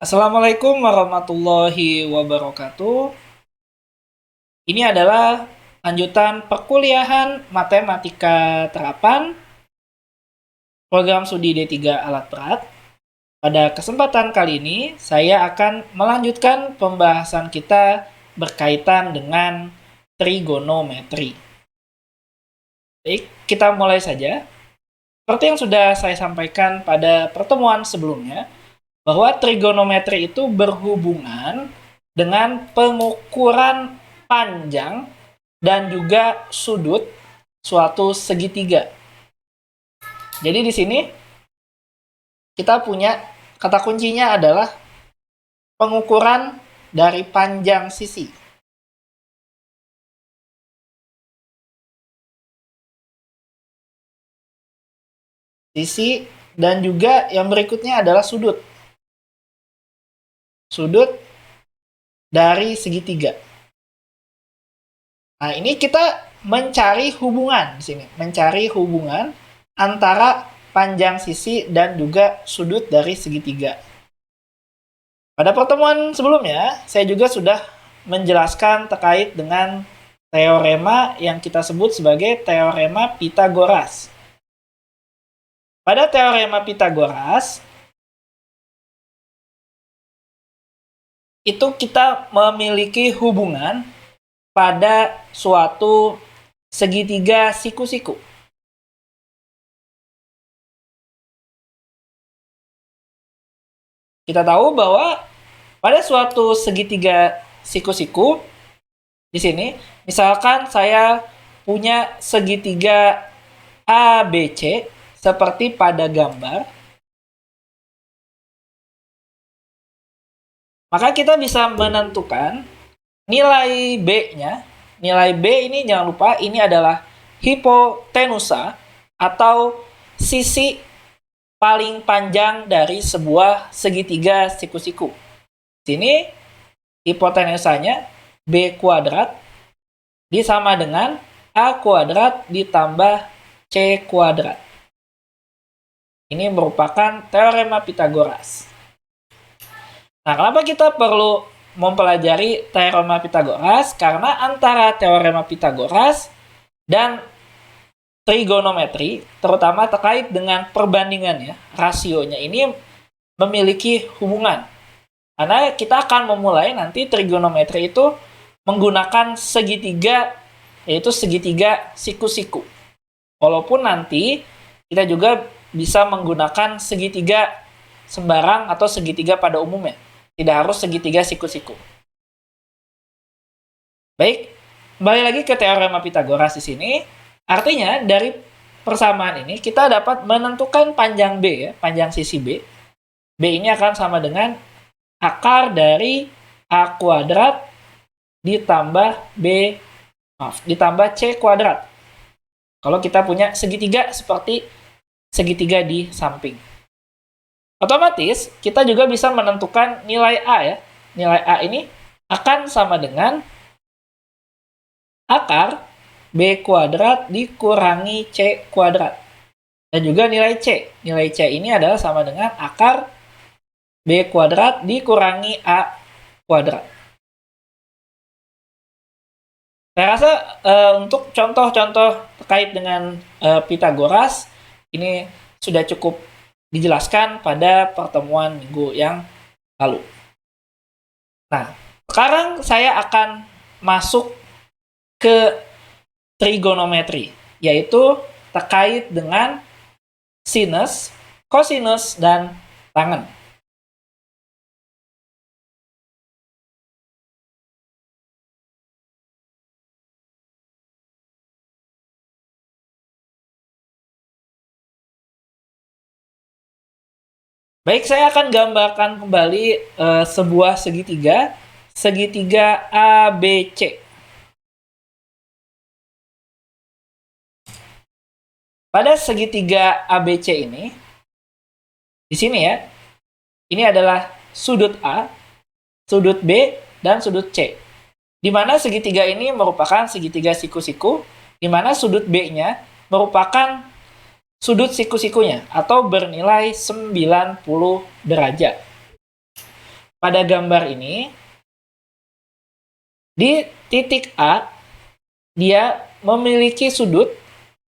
Assalamualaikum warahmatullahi wabarakatuh. Ini adalah lanjutan perkuliahan Matematika Terapan program studi D3 Alat Berat. Pada kesempatan kali ini, saya akan melanjutkan pembahasan kita berkaitan dengan trigonometri. Baik, kita mulai saja. Seperti yang sudah saya sampaikan pada pertemuan sebelumnya, bahwa trigonometri itu berhubungan dengan pengukuran panjang dan juga sudut suatu segitiga. Jadi di sini kita punya kata kuncinya adalah pengukuran dari panjang sisi. Sisi dan juga yang berikutnya adalah sudut. Sudut dari segitiga. Nah, ini kita mencari hubungan di sini, mencari hubungan antara panjang sisi dan juga sudut dari segitiga. Pada pertemuan sebelumnya, saya juga sudah menjelaskan terkait dengan teorema yang kita sebut sebagai teorema Pythagoras. Pada teorema Pythagoras, itu kita memiliki hubungan pada suatu segitiga siku-siku. Kita tahu bahwa pada suatu segitiga siku-siku, di sini, misalkan saya punya segitiga ABC seperti pada gambar, maka kita bisa menentukan nilai B-nya. Nilai B ini jangan lupa ini adalah hipotenusa atau sisi paling panjang dari sebuah segitiga siku-siku. Sini hipotenusanya B kuadrat disama dengan A kuadrat ditambah C kuadrat. Ini merupakan teorema Pythagoras. Nah, kenapa kita perlu mempelajari teorema Pythagoras? Karena antara teorema Pythagoras dan trigonometri, terutama terkait dengan perbandingannya, rasionya ini memiliki hubungan. Karena kita akan memulai nanti trigonometri itu menggunakan segitiga, yaitu segitiga siku-siku. Walaupun nanti kita juga bisa menggunakan segitiga sembarang atau segitiga pada umumnya. Tidak harus segitiga siku-siku. Baik, kembali lagi ke teorema Pythagoras di sini. Artinya dari persamaan ini kita dapat menentukan panjang B, ya, panjang sisi B. B ini akan sama dengan akar dari A kuadrat ditambah C kuadrat. Kalau kita punya segitiga seperti segitiga di samping. Otomatis kita juga bisa menentukan nilai A, ya. Nilai A ini akan sama dengan akar B kuadrat dikurangi C kuadrat. Dan juga nilai C. Nilai C ini adalah sama dengan akar B kuadrat dikurangi A kuadrat. Saya rasa untuk contoh-contoh terkait dengan Pythagoras ini sudah cukup dijelaskan pada pertemuan minggu yang lalu. Nah, sekarang saya akan masuk ke trigonometri, yaitu terkait dengan sinus, kosinus, dan tangen. Baik, saya akan gambarkan kembali sebuah segitiga ABC. Pada segitiga ABC ini, di sini ya, ini adalah sudut A, sudut B, dan sudut C. Di mana segitiga ini merupakan segitiga siku-siku, di mana sudut B-nya merupakan sudut siku-sikunya atau bernilai 90 derajat. pada gambar ini, di titik A, dia memiliki sudut,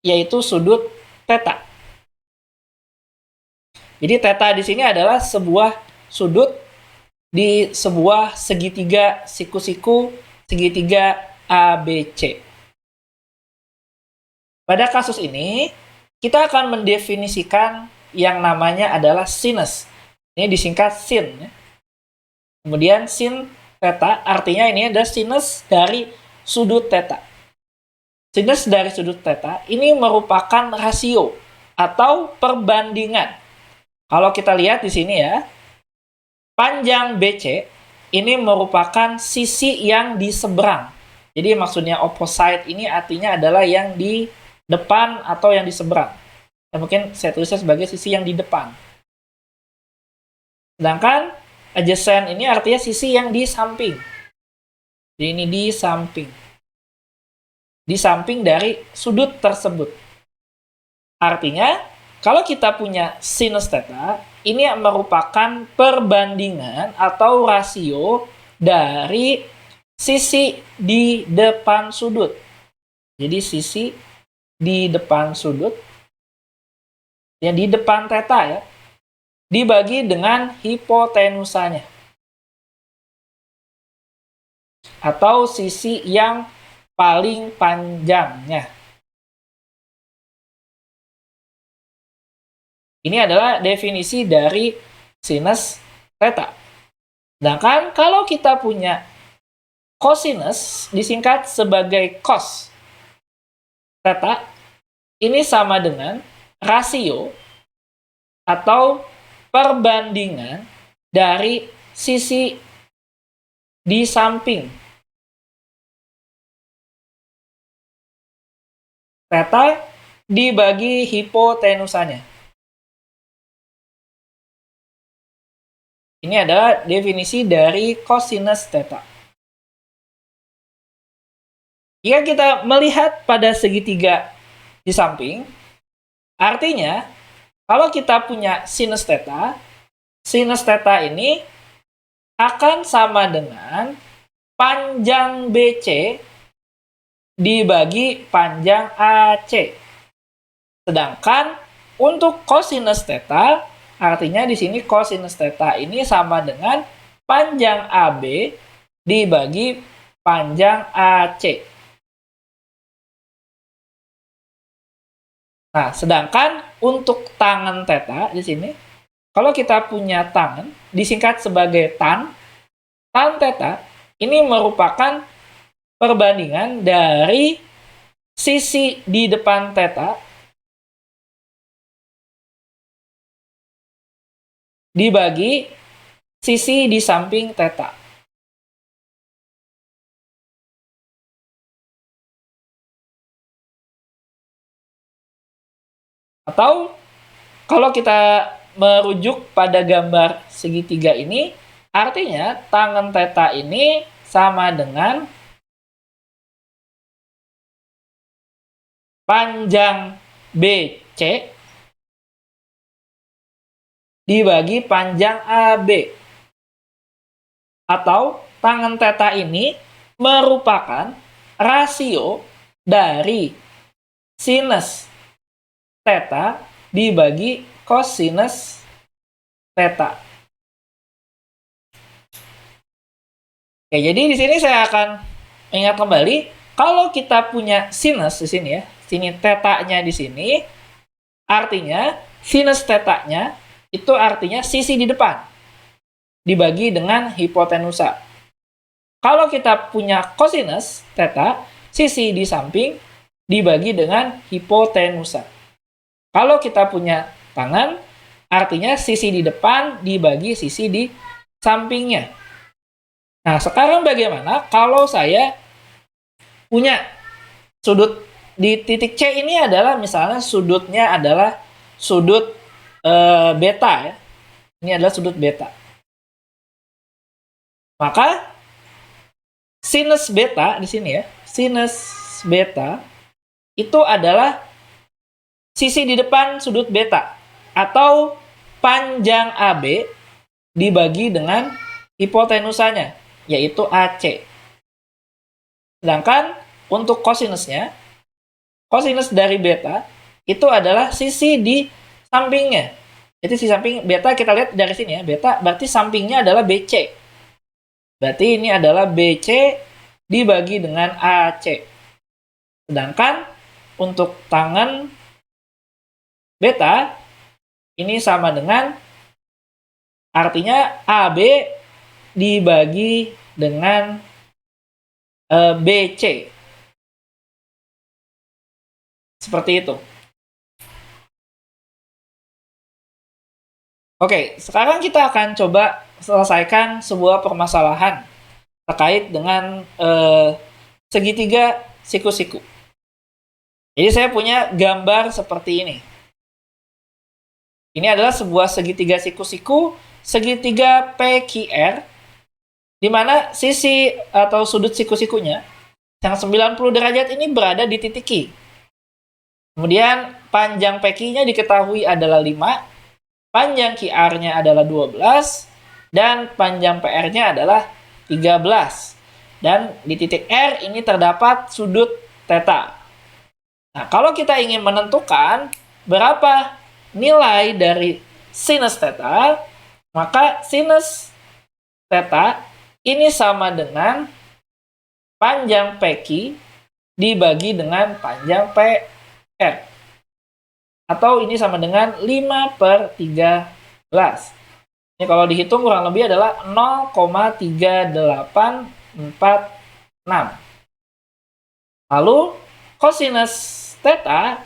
yaitu sudut theta. Jadi theta di sini adalah sebuah sudut di sebuah segitiga siku-siku segitiga ABC. Pada kasus ini, kita akan mendefinisikan yang namanya adalah sinus. Ini disingkat sin. Kemudian sin theta, artinya ini adalah sinus dari sudut theta. Sinus dari sudut theta ini merupakan rasio atau perbandingan. Kalau kita lihat di sini ya, panjang BC ini merupakan sisi yang di seberang. Jadi maksudnya opposite ini artinya adalah yang di depan atau yang di seberang. Ya, mungkin saya tulisnya sebagai sisi yang di depan. Sedangkan adjacent ini artinya sisi yang di samping. Jadi ini di samping. Di samping dari sudut tersebut. Artinya, kalau kita punya sinus theta, ini merupakan perbandingan atau rasio dari sisi di depan sudut. Jadi sisi di depan sudut, yang di depan theta ya, dibagi dengan hipotenusanya. Atau sisi yang paling panjangnya. Ini adalah definisi dari sinus theta. Sedangkan kalau kita punya cosinus, disingkat sebagai cos theta, ini sama dengan rasio atau perbandingan dari sisi di samping theta dibagi hipotenusanya. Ini adalah definisi dari cosinus theta. Jika kita melihat pada segitiga di samping, artinya kalau kita punya sinus theta ini akan sama dengan panjang BC dibagi panjang AC. Sedangkan untuk cosinus theta, artinya di sini cosinus theta ini sama dengan panjang AB dibagi panjang AC. Nah, sedangkan untuk tangen theta di sini, kalau kita punya tangen, disingkat sebagai tan theta, ini merupakan perbandingan dari sisi di depan theta dibagi sisi di samping theta. Atau kalau kita merujuk pada gambar segitiga ini, artinya tangen theta ini sama dengan panjang BC dibagi panjang AB. Atau tangen theta ini merupakan rasio dari sinus theta dibagi cosinus theta. Oke, jadi di sini saya akan ingat kembali, kalau kita punya sinus di sini ya, sini theta-nya di sini, artinya sinus theta-nya itu artinya sisi di depan dibagi dengan hipotenusa. Kalau kita punya cosinus theta, sisi di samping dibagi dengan hipotenusa. Kalau kita punya tangan, artinya sisi di depan dibagi sisi di sampingnya. Nah, sekarang bagaimana kalau saya punya sudut di titik C ini adalah misalnya sudutnya adalah sudut beta ya. Ini adalah sudut beta. Maka sinus beta di sini ya, sinus beta itu adalah sisi di depan sudut beta atau panjang AB dibagi dengan hipotenusanya, yaitu AC. Sedangkan untuk kosinusnya, kosinus dari beta itu adalah sisi di sampingnya. Jadi si samping beta kita lihat dari sini ya, beta berarti sampingnya adalah BC. Berarti ini adalah BC dibagi dengan AC. Sedangkan untuk tangan beta ini sama dengan, artinya AB dibagi dengan BC. Seperti itu. Oke, sekarang kita akan coba selesaikan sebuah permasalahan terkait dengan segitiga siku-siku. Jadi saya punya gambar seperti ini. Ini adalah sebuah segitiga siku-siku, segitiga PQR, di mana sisi atau sudut siku-sikunya yang 90 derajat ini berada di titik Q. Kemudian panjang PQ-nya diketahui adalah 5, panjang QR-nya adalah 12, dan panjang PR-nya adalah 13. Dan di titik R ini terdapat sudut theta. Nah, kalau kita ingin menentukan berapa nilai dari sinus theta, maka sinus theta ini sama dengan panjang PQ dibagi dengan panjang PR. Atau ini sama dengan 5/13. Ini kalau dihitung kurang lebih adalah 0,3846. Lalu kosinus theta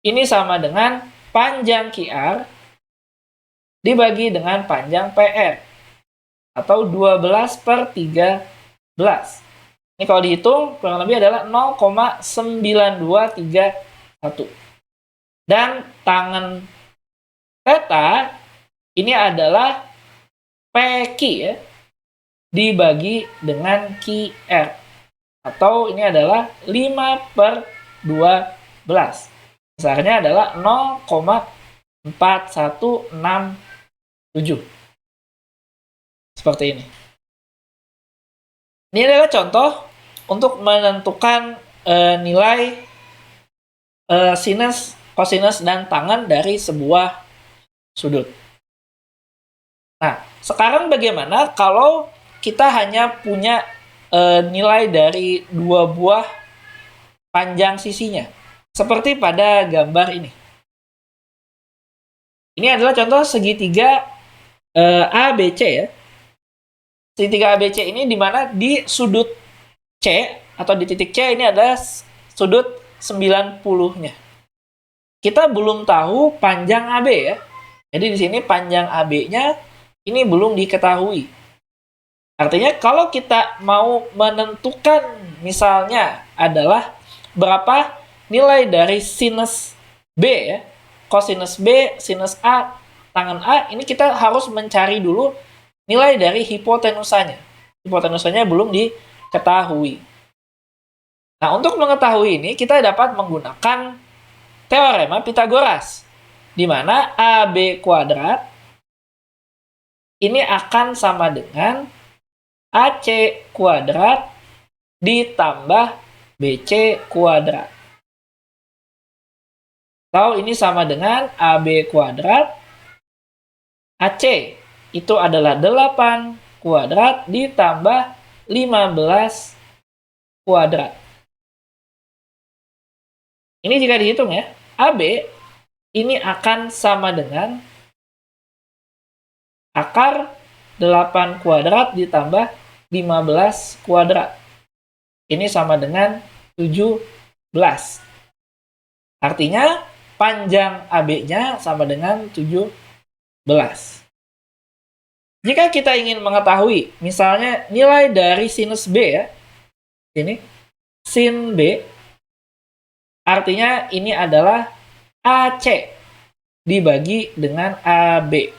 ini sama dengan panjang QR dibagi dengan panjang PR. Atau 12/13. Ini kalau dihitung kurang lebih adalah 0,9231. Dan tangan theta ini adalah PQ ya, dibagi dengan QR. Atau ini adalah 5/12. Besarnya adalah 0,4167. Seperti ini. Ini adalah contoh untuk menentukan nilai sinus, kosinus, dan tangen dari sebuah sudut. Nah, sekarang bagaimana kalau kita hanya punya nilai dari dua buah panjang sisinya? Seperti pada gambar ini. Ini adalah contoh segitiga ABC ya. Segitiga ABC ini di mana di sudut C atau di titik C ini ada sudut 90-nya. Kita belum tahu panjang AB ya. Jadi di sini panjang AB-nya ini belum diketahui. Artinya kalau kita mau menentukan misalnya adalah berapa nilai dari sinus B ya, kosinus B, sinus A, tangen A, ini kita harus mencari dulu nilai dari hipotenusanya. Hipotenusanya belum diketahui. Nah, untuk mengetahui ini, kita dapat menggunakan teorema Pythagoras, di mana AB kuadrat ini akan sama dengan AC kuadrat ditambah BC kuadrat. Atau ini sama dengan AB kuadrat AC itu adalah 8 kuadrat ditambah 15 kuadrat. Ini jika dihitung ya, AB ini akan sama dengan akar 8 kuadrat ditambah 15 kuadrat. Ini sama dengan 17. Artinya panjang AB-nya sama dengan 17. Jika kita ingin mengetahui, misalnya nilai dari sinus B ya, ini sin B, artinya ini adalah AC dibagi dengan AB,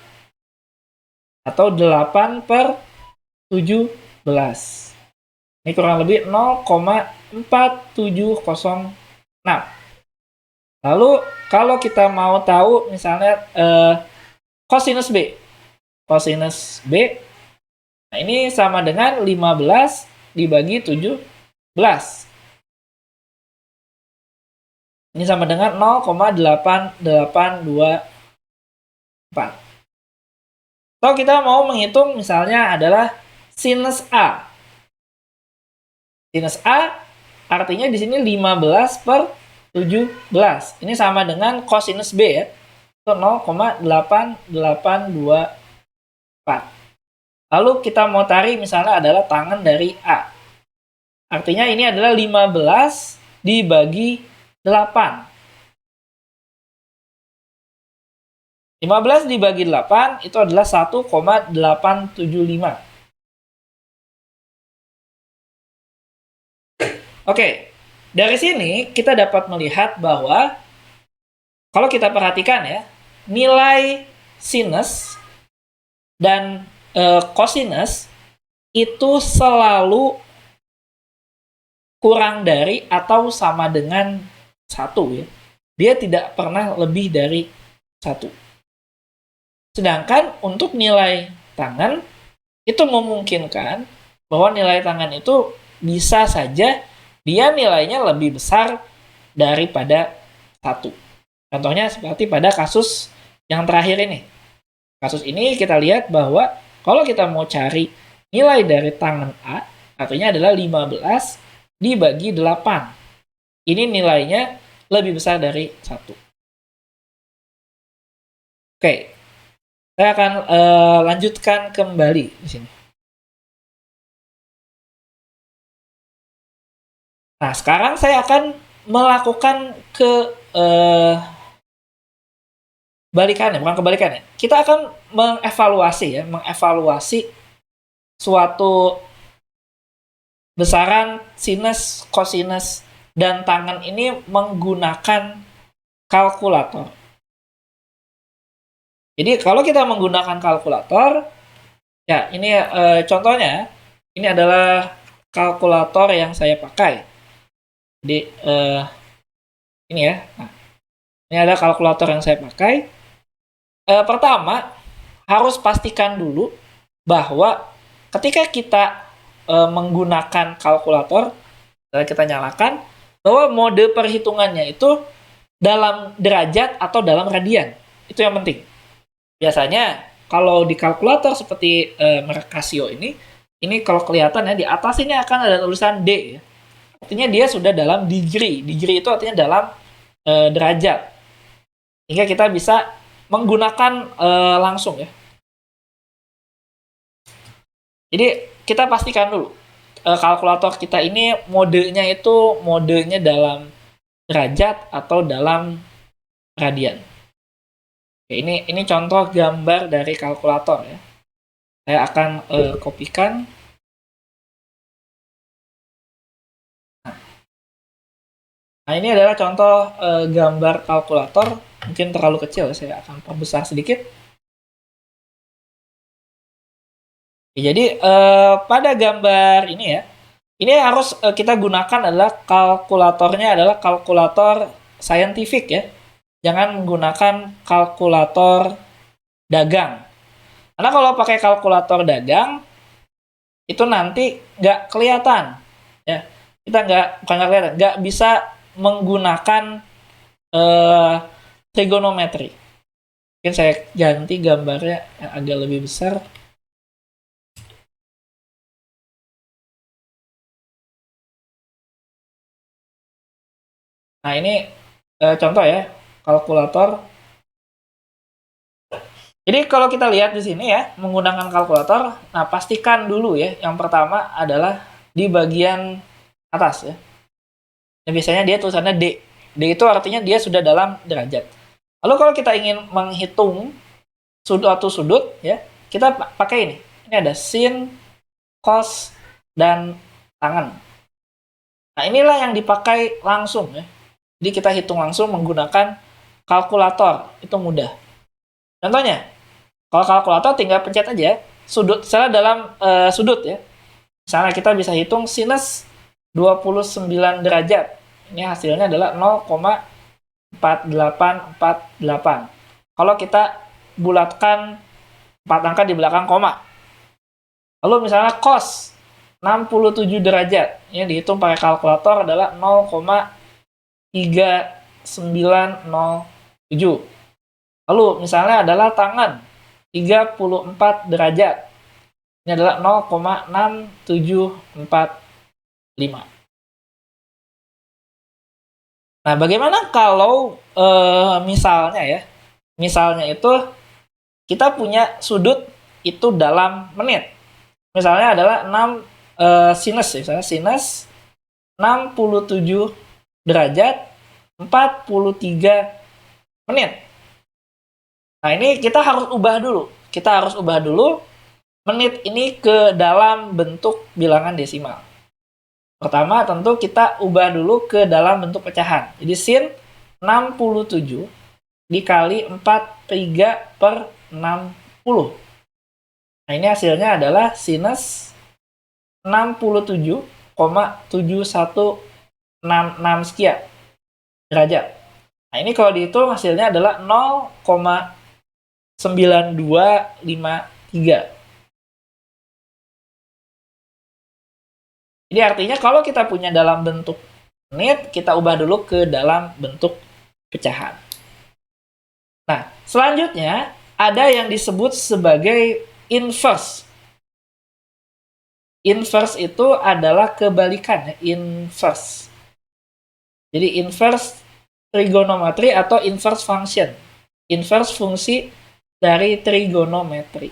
atau 8/17. Ini kurang lebih 0,4706. Lalu kalau kita mau tahu misalnya kosinus B, kosinus B Nah, ini sama dengan 15 dibagi 17. Ini sama dengan 0,8824. Kalau kita mau menghitung misalnya adalah sinus A. Sinus A artinya di sini 15/17. Ini sama dengan kosinus B ya. Itu 0,8824. Lalu kita mau cari misalnya adalah tangan dari A. Artinya ini adalah 15 dibagi 8. 15 dibagi 8 itu adalah 1,875. Oke, dari sini kita dapat melihat bahwa kalau kita perhatikan ya, nilai sinus dan kosinus itu selalu kurang dari atau sama dengan 1 ya. Dia tidak pernah lebih dari 1. Sedangkan untuk nilai tangan itu memungkinkan bahwa nilai tangan itu bisa saja dia nilainya lebih besar daripada 1. Contohnya seperti pada kasus yang terakhir ini. Kasus ini kita lihat bahwa kalau kita mau cari nilai dari tangan A, artinya adalah 15 dibagi 8. Ini nilainya lebih besar dari 1. Oke, saya akan lanjutkan kembali di sini. Nah, sekarang saya akan melakukan balikannya, bukan kebalikannya. Kita akan mengevaluasi suatu besaran sinus, kosinus, dan tangen ini menggunakan kalkulator. Jadi kalau kita menggunakan kalkulator, ya ini contohnya, ini adalah kalkulator yang saya pakai. Jadi ini ya, nah, ini ada kalkulator yang saya pakai. Pertama, harus pastikan dulu bahwa ketika kita menggunakan kalkulator, kita nyalakan, bahwa mode perhitungannya itu dalam derajat atau dalam radian. Itu yang penting. Biasanya kalau di kalkulator seperti merek Casio ini kalau kelihatan ya di atas ini akan ada tulisan D ya. Artinya dia sudah dalam degree. Degree itu artinya dalam derajat. Sehingga kita bisa menggunakan langsung ya. Jadi kita pastikan dulu kalkulator kita ini modenya dalam derajat atau dalam radian. Oke, ini contoh gambar dari kalkulator ya. Saya akan kopikan. Nah, ini adalah contoh gambar kalkulator. Mungkin terlalu kecil, saya akan perbesar sedikit. Jadi pada gambar ini ya, ini harus kita gunakan adalah kalkulatornya adalah kalkulator scientific ya. Jangan menggunakan kalkulator dagang. Karena kalau pakai kalkulator dagang, itu nanti nggak kelihatan. Ya. Kita nggak bisa menggunakan trigonometri. Mungkin saya ganti gambarnya yang agak lebih besar. Nah, ini contoh ya, kalkulator. Jadi kalau kita lihat di sini ya, menggunakan kalkulator, nah pastikan dulu ya, yang pertama adalah di bagian atas ya. Nah, biasanya dia tulisannya D. D itu artinya dia sudah dalam derajat. Lalu kalau kita ingin menghitung suatu sudut ya, kita pakai ini. Ini ada sin, cos, dan tangen. Nah, inilah yang dipakai langsung ya. Jadi kita hitung langsung menggunakan kalkulator. Itu mudah. Contohnya, kalau kalkulator tinggal pencet aja sudut, misalnya dalam sudut ya. Misalnya kita bisa hitung sinus 29 derajat. Ini hasilnya adalah 0,4848. Kalau kita bulatkan 4 angka di belakang koma. Lalu misalnya cos 67 derajat, ini dihitung pakai kalkulator adalah 0,3907. Lalu misalnya adalah tangan 34 derajat, ini adalah 0,6745. Nah, bagaimana kalau misalnya itu kita punya sudut itu dalam menit. Misalnya adalah 6 sinus, misalnya sinus 67 derajat 43 menit. Nah, ini kita harus ubah dulu. Kita harus ubah dulu menit ini ke dalam bentuk bilangan desimal. Pertama, tentu kita ubah dulu ke dalam bentuk pecahan. Jadi sin 67 dikali 43/60. Nah, ini hasilnya adalah sinus 67,7166 sekian derajat. Nah, ini kalau dihitung hasilnya adalah 0,9253. Jadi artinya kalau kita punya dalam bentuk menit, kita ubah dulu ke dalam bentuk pecahan. Nah, selanjutnya ada yang disebut sebagai inverse. Inverse itu adalah kebalikan, inverse. Jadi inverse trigonometri atau inverse function. Inverse fungsi dari trigonometri.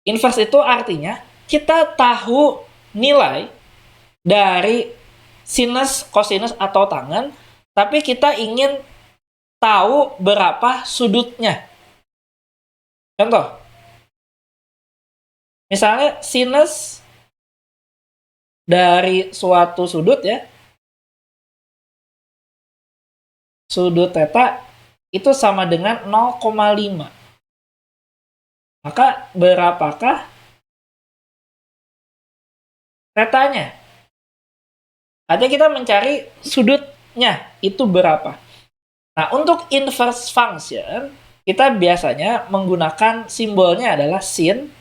Inverse itu artinya kita tahu nilai dari sinus, kosinus, atau tangen, tapi kita ingin tahu berapa sudutnya. Contoh, misalnya sinus dari suatu sudut ya, sudut theta itu sama dengan 0,5. Maka berapakah tetanya? Artinya kita mencari sudutnya itu berapa. Nah, untuk inverse function, kita biasanya menggunakan simbolnya adalah sin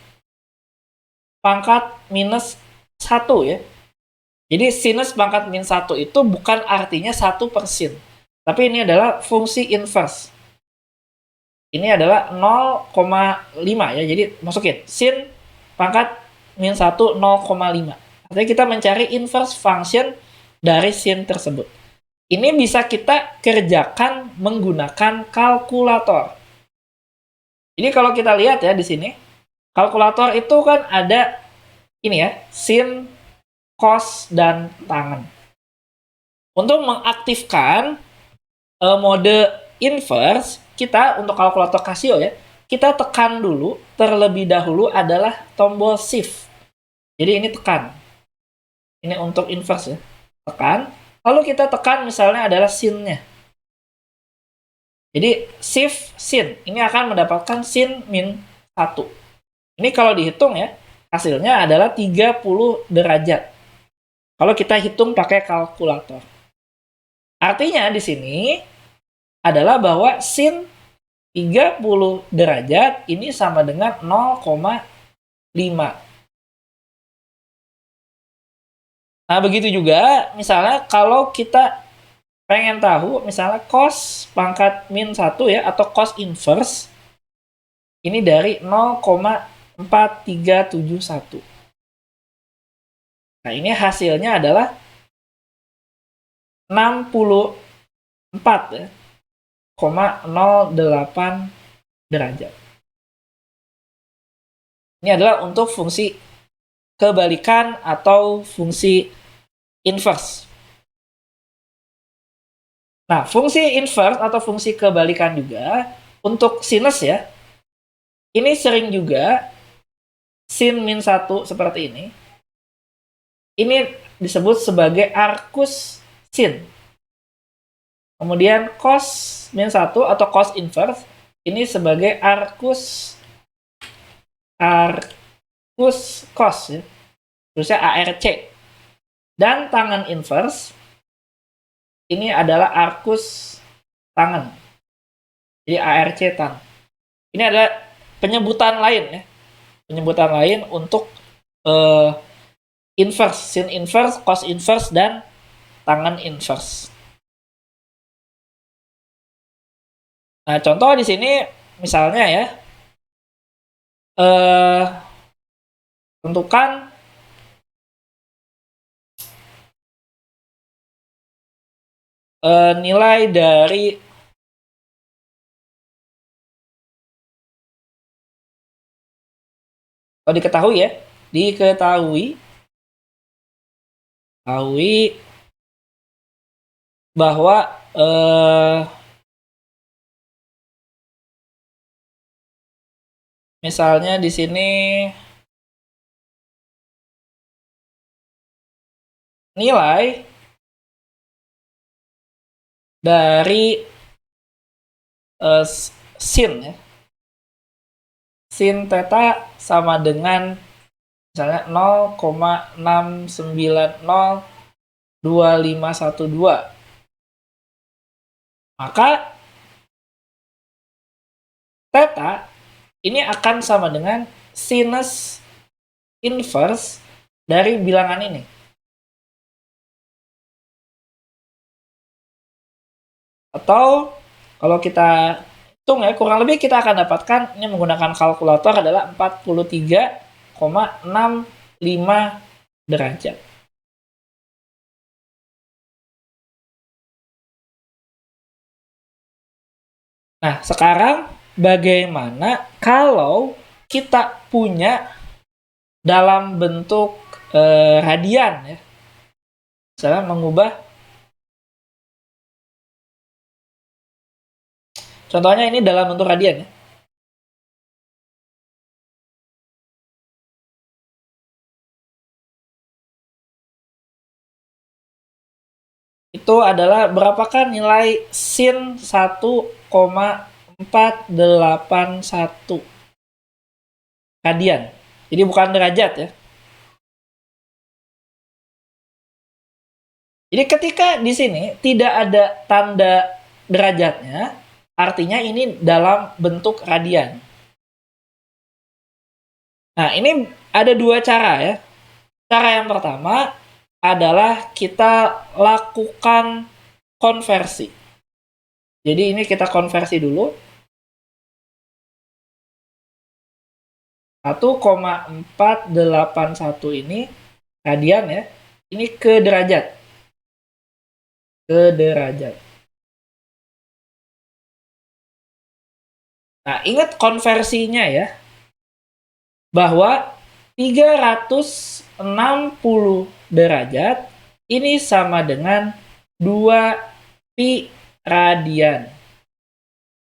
pangkat minus 1 ya. Jadi sinus pangkat min 1 itu bukan artinya 1/sin. Tapi ini adalah fungsi inverse. Ini adalah 0,5 ya. Jadi masukin sin pangkat min 1 0,5. Artinya kita mencari inverse function dari sin tersebut. Ini bisa kita kerjakan menggunakan kalkulator. Jadi kalau kita lihat ya di sini, kalkulator itu kan ada ini ya, sin, cos, dan tangen. Untuk mengaktifkan mode inverse, kita untuk kalkulator Casio ya, kita tekan dulu terlebih dahulu adalah tombol shift. Jadi ini tekan. Ini untuk inverse ya. Tekan. Lalu kita tekan misalnya adalah sin-nya. Jadi shift sin. Ini akan mendapatkan sin min 1. Ini kalau dihitung ya, hasilnya adalah 30 derajat. Kalau kita hitung pakai kalkulator. Artinya di sini adalah bahwa sin 30 derajat ini sama dengan 0,5. Nah, begitu juga misalnya kalau kita pengen tahu misalnya cos pangkat min 1 ya, atau cos inverse ini dari 0,4371. Nah, ini hasilnya adalah 64 ya, 0,08 derajat. Ini adalah untuk fungsi kebalikan atau fungsi inverse. Nah, fungsi inverse atau fungsi kebalikan juga untuk sinus ya. Ini sering juga sin min 1 seperti ini. Ini disebut sebagai arcus sin. Kemudian cos min 1 atau cos inverse ini sebagai arcus cos ya. Terusnya ARC. Dan tangen inverse ini adalah arcus tangen. Jadi ARC tangen. Ini adalah penyebutan lain ya. penyebutan lain untuk inverse, sin inverse, cos inverse, dan tangen inverse. Nah, contoh di sini misalnya ya, tentukan nilai dari diketahui ya, bahwa misalnya di sini nilai dari sin ya, sin theta sama dengan misalnya 0,6902512, maka theta ini akan sama dengan sinus inverse dari bilangan ini. Atau kalau kita hitung ya, kurang lebih kita akan dapatkan ini menggunakan kalkulator adalah 43,65 derajat. Nah, sekarang bagaimana kalau kita punya dalam bentuk radian ya? Misalnya mengubah, contohnya ini dalam bentuk radian ya. Itu adalah berapakah nilai sin 1,481 radian. Jadi bukan derajat ya. Jadi ketika di sini tidak ada tanda derajatnya, artinya ini dalam bentuk radian. Nah, ini ada dua cara ya. Cara yang pertama adalah kita lakukan konversi. Jadi ini kita konversi dulu. 1,481 ini radian ya. Ini ke derajat. Nah, ingat konversinya ya. Bahwa 360 derajat ini sama dengan 2 pi radian.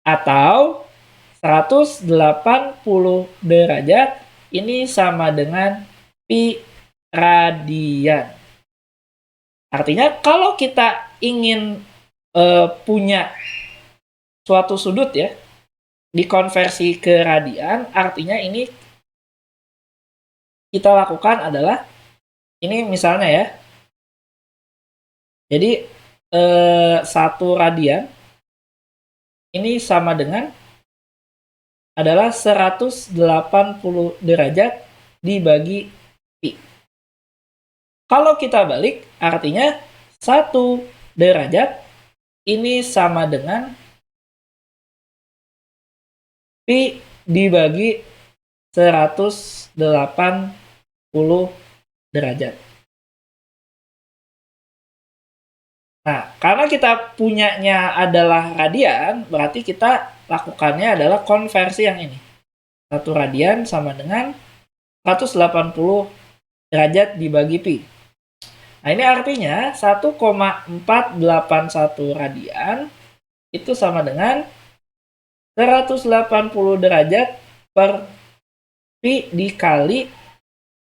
Atau 180 derajat ini sama dengan pi radian. Artinya kalau kita ingin punya suatu sudut ya, dikonversi ke radian, artinya ini kita lakukan adalah ini misalnya ya. Jadi 1 radian ini sama dengan adalah 180 derajat dibagi pi. Kalau kita balik, artinya 1 derajat ini sama dengan pi dibagi 180 derajat. Nah, karena kita punyanya adalah radian, berarti kita lakukannya adalah konversi yang ini. 1 radian sama dengan 180 derajat dibagi pi. Nah, ini artinya 1,481 radian itu sama dengan 180 derajat per pi dikali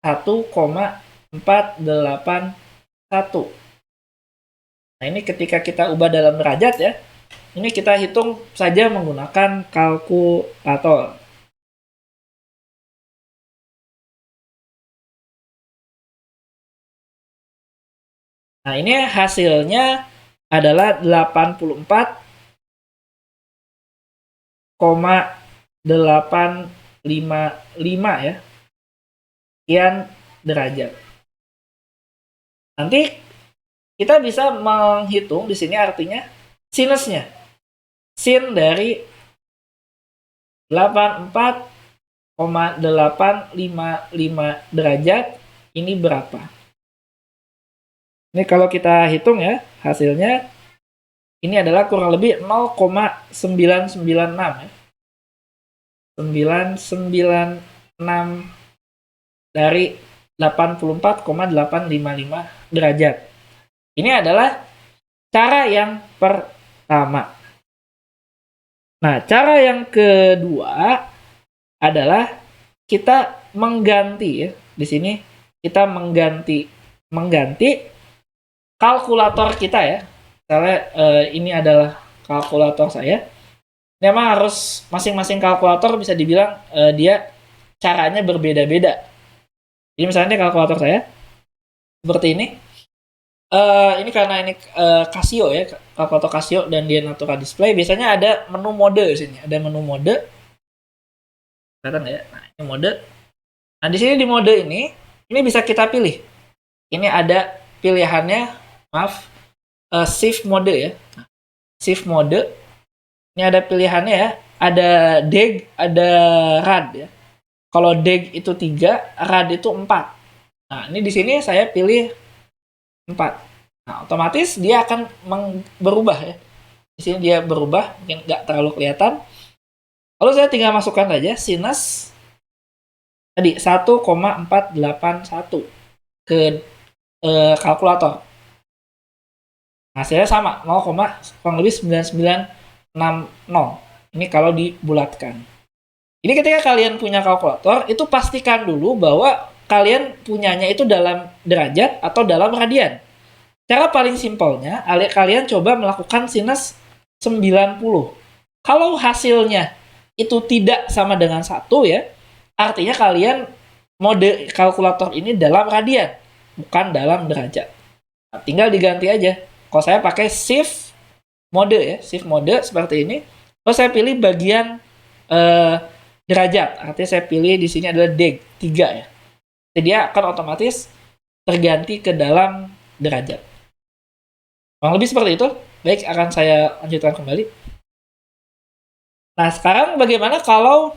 1,481. Nah, ini ketika kita ubah dalam derajat ya. Ini kita hitung saja menggunakan kalkulator. Nah, ini hasilnya adalah 84,855 ya. sekian derajat. Nanti kita bisa menghitung di sini artinya sinusnya. Sin dari 84,855 derajat ini berapa? Ini kalau kita hitung ya, hasilnya ini adalah kurang lebih 0,996 ya. 996 dari 84,855 derajat. Ini adalah cara yang pertama. Nah, cara yang kedua adalah kita mengganti ya. Di sini kita mengganti kalkulator kita ya. Misalnya ini adalah kalkulator saya. Memang harus masing-masing kalkulator bisa dibilang dia caranya berbeda-beda. Jadi misalnya kalkulator saya seperti ini. Ini karena ini Casio ya, kalkulator Casio dan dia natural display. Biasanya ada menu mode di sini. Ada menu mode. Kelihatan ya? Nah, ini mode. Nah, di sini di mode ini bisa kita pilih. Ini ada pilihannya, maaf, shift mode ya. Nah, shift mode. Ini ada pilihannya ya. Ada DEG, ada RAD ya. Kalau DEG itu 3, RAD itu 4. Nah, ini di sini saya pilih 4. Nah, otomatis dia akan berubah ya. Di sini dia berubah, mungkin nggak terlalu kelihatan. Lalu saya tinggal masukkan saja sinus tadi 1,481 ke kalkulator. Hasilnya sama, 0,9960. Ini kalau dibulatkan. Jadi ketika kalian punya kalkulator, itu pastikan dulu bahwa kalian punyanya itu dalam derajat atau dalam radian. Cara paling simpelnya, kalian coba melakukan sinus 90. Kalau hasilnya itu tidak sama dengan 1 ya, artinya kalian mode kalkulator ini dalam radian, bukan dalam derajat. Nah, tinggal diganti aja. Kalau saya pakai shift mode ya, shift mode seperti ini. Kalau saya pilih bagian derajat, artinya saya pilih di sini adalah DEG 3 ya. Jadi dia akan otomatis terganti ke dalam derajat. Kurang lebih seperti itu. Baik, akan saya lanjutkan kembali. Nah, sekarang bagaimana kalau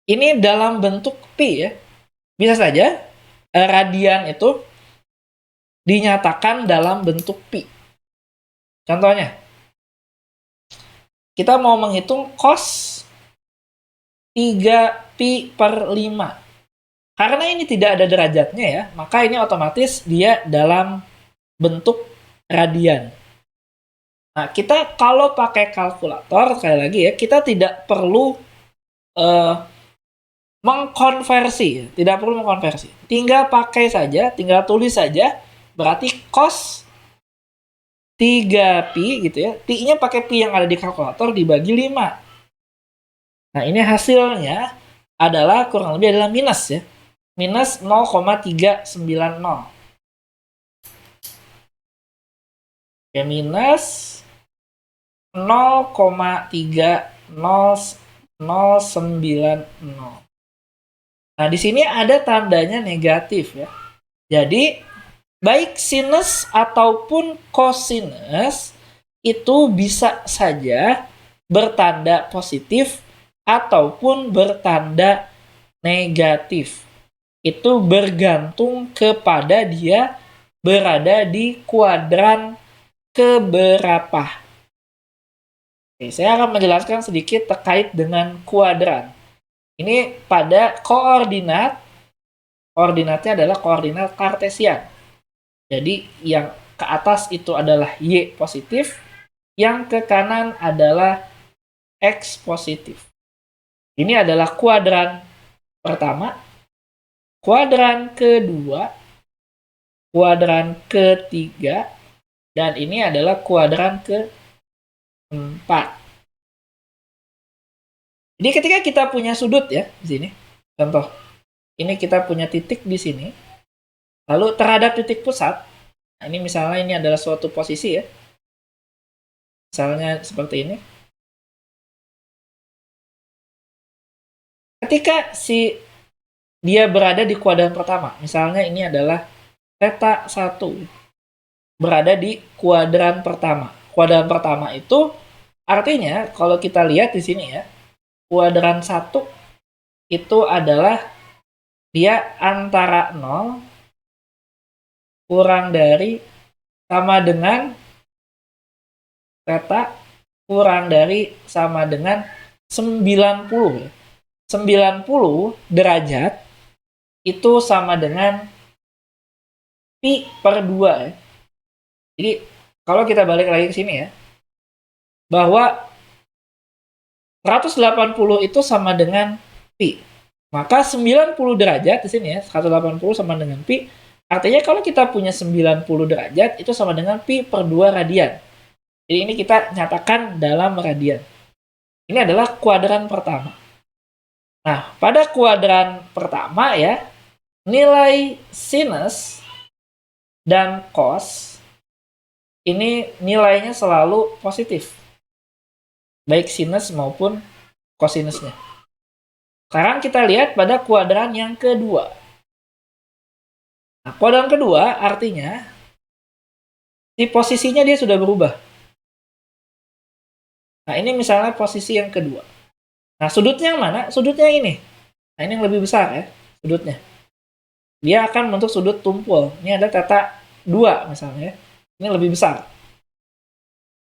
ini dalam bentuk pi ya? Bisa saja radian itu dinyatakan dalam bentuk pi. Contohnya, kita mau menghitung cos 3 pi per 5. Karena ini tidak ada derajatnya ya, maka ini otomatis dia dalam bentuk radian. Nah, kita kalau pakai kalkulator, sekali lagi ya, kita tidak perlu mengkonversi. Tidak perlu mengkonversi. Tinggal pakai saja, tinggal tulis saja, berarti cos 3 pi gitu ya. Pi-nya pakai pi yang ada di kalkulator dibagi 5. Nah, ini hasilnya adalah kurang lebih adalah minus ya. Minus 0,390. Ya, minus 0,30090. Nah, di sini ada tandanya negatif ya. Jadi, baik sinus ataupun kosinus itu bisa saja bertanda positif ataupun bertanda negatif. Itu bergantung kepada dia berada di kuadran keberapa. Oke, saya akan menjelaskan sedikit terkait dengan kuadran. Ini pada koordinatnya adalah koordinat kartesian. Jadi yang ke atas itu adalah Y positif, yang ke kanan adalah X positif. Ini adalah kuadran pertama, kuadran kedua, kuadran ketiga, dan ini adalah kuadran keempat. Jadi ketika kita punya sudut ya di sini, contoh, ini kita punya titik di sini, lalu terhadap titik pusat, nah ini misalnya ini adalah suatu posisi ya, misalnya seperti ini. Ketika si dia berada di kuadran pertama. Misalnya ini adalah theta 1 berada di kuadran pertama. Kuadran pertama itu artinya kalau kita lihat di sini ya, kuadran 1 itu adalah dia antara 0 kurang dari sama dengan theta kurang dari sama dengan 90. 90 derajat itu sama dengan pi per 2 ya. Jadi kalau kita balik lagi ke sini ya, bahwa 180 itu sama dengan pi. Maka 90 derajat di sini ya, 180 sama dengan pi. Artinya kalau kita punya 90 derajat itu sama dengan pi per 2 radian. Jadi ini kita nyatakan dalam radian. Ini adalah kuadran pertama. Nah, pada kuadran pertama ya, nilai sinus dan cos ini nilainya selalu positif. Baik sinus maupun kosinusnya. Sekarang kita lihat pada kuadran yang kedua. Nah, kuadran kedua artinya di posisinya dia sudah berubah. Nah, ini misalnya posisi yang kedua. Nah, sudutnya yang mana? Sudutnya ini. Nah, ini yang lebih besar ya, sudutnya. Dia akan membentuk sudut tumpul. Ini ada theta 2 misalnya. Ini lebih besar.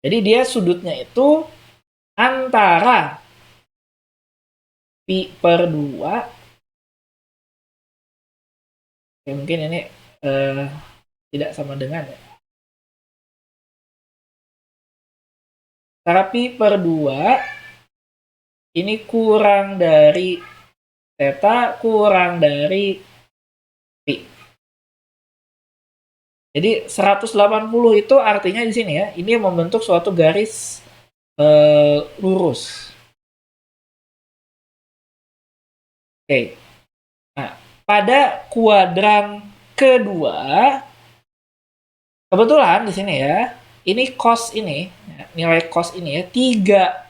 Jadi dia sudutnya itu antara pi per 2. Oke, mungkin ini tidak sama dengan ya. Antara pi per 2 ini kurang dari theta kurang dari pi. Jadi 180 itu artinya di sini ya, ini membentuk suatu garis lurus. Oke. Nah, pada kuadran kedua, kebetulan di sini ya, ini cos ini, nilai cos ini ya, 3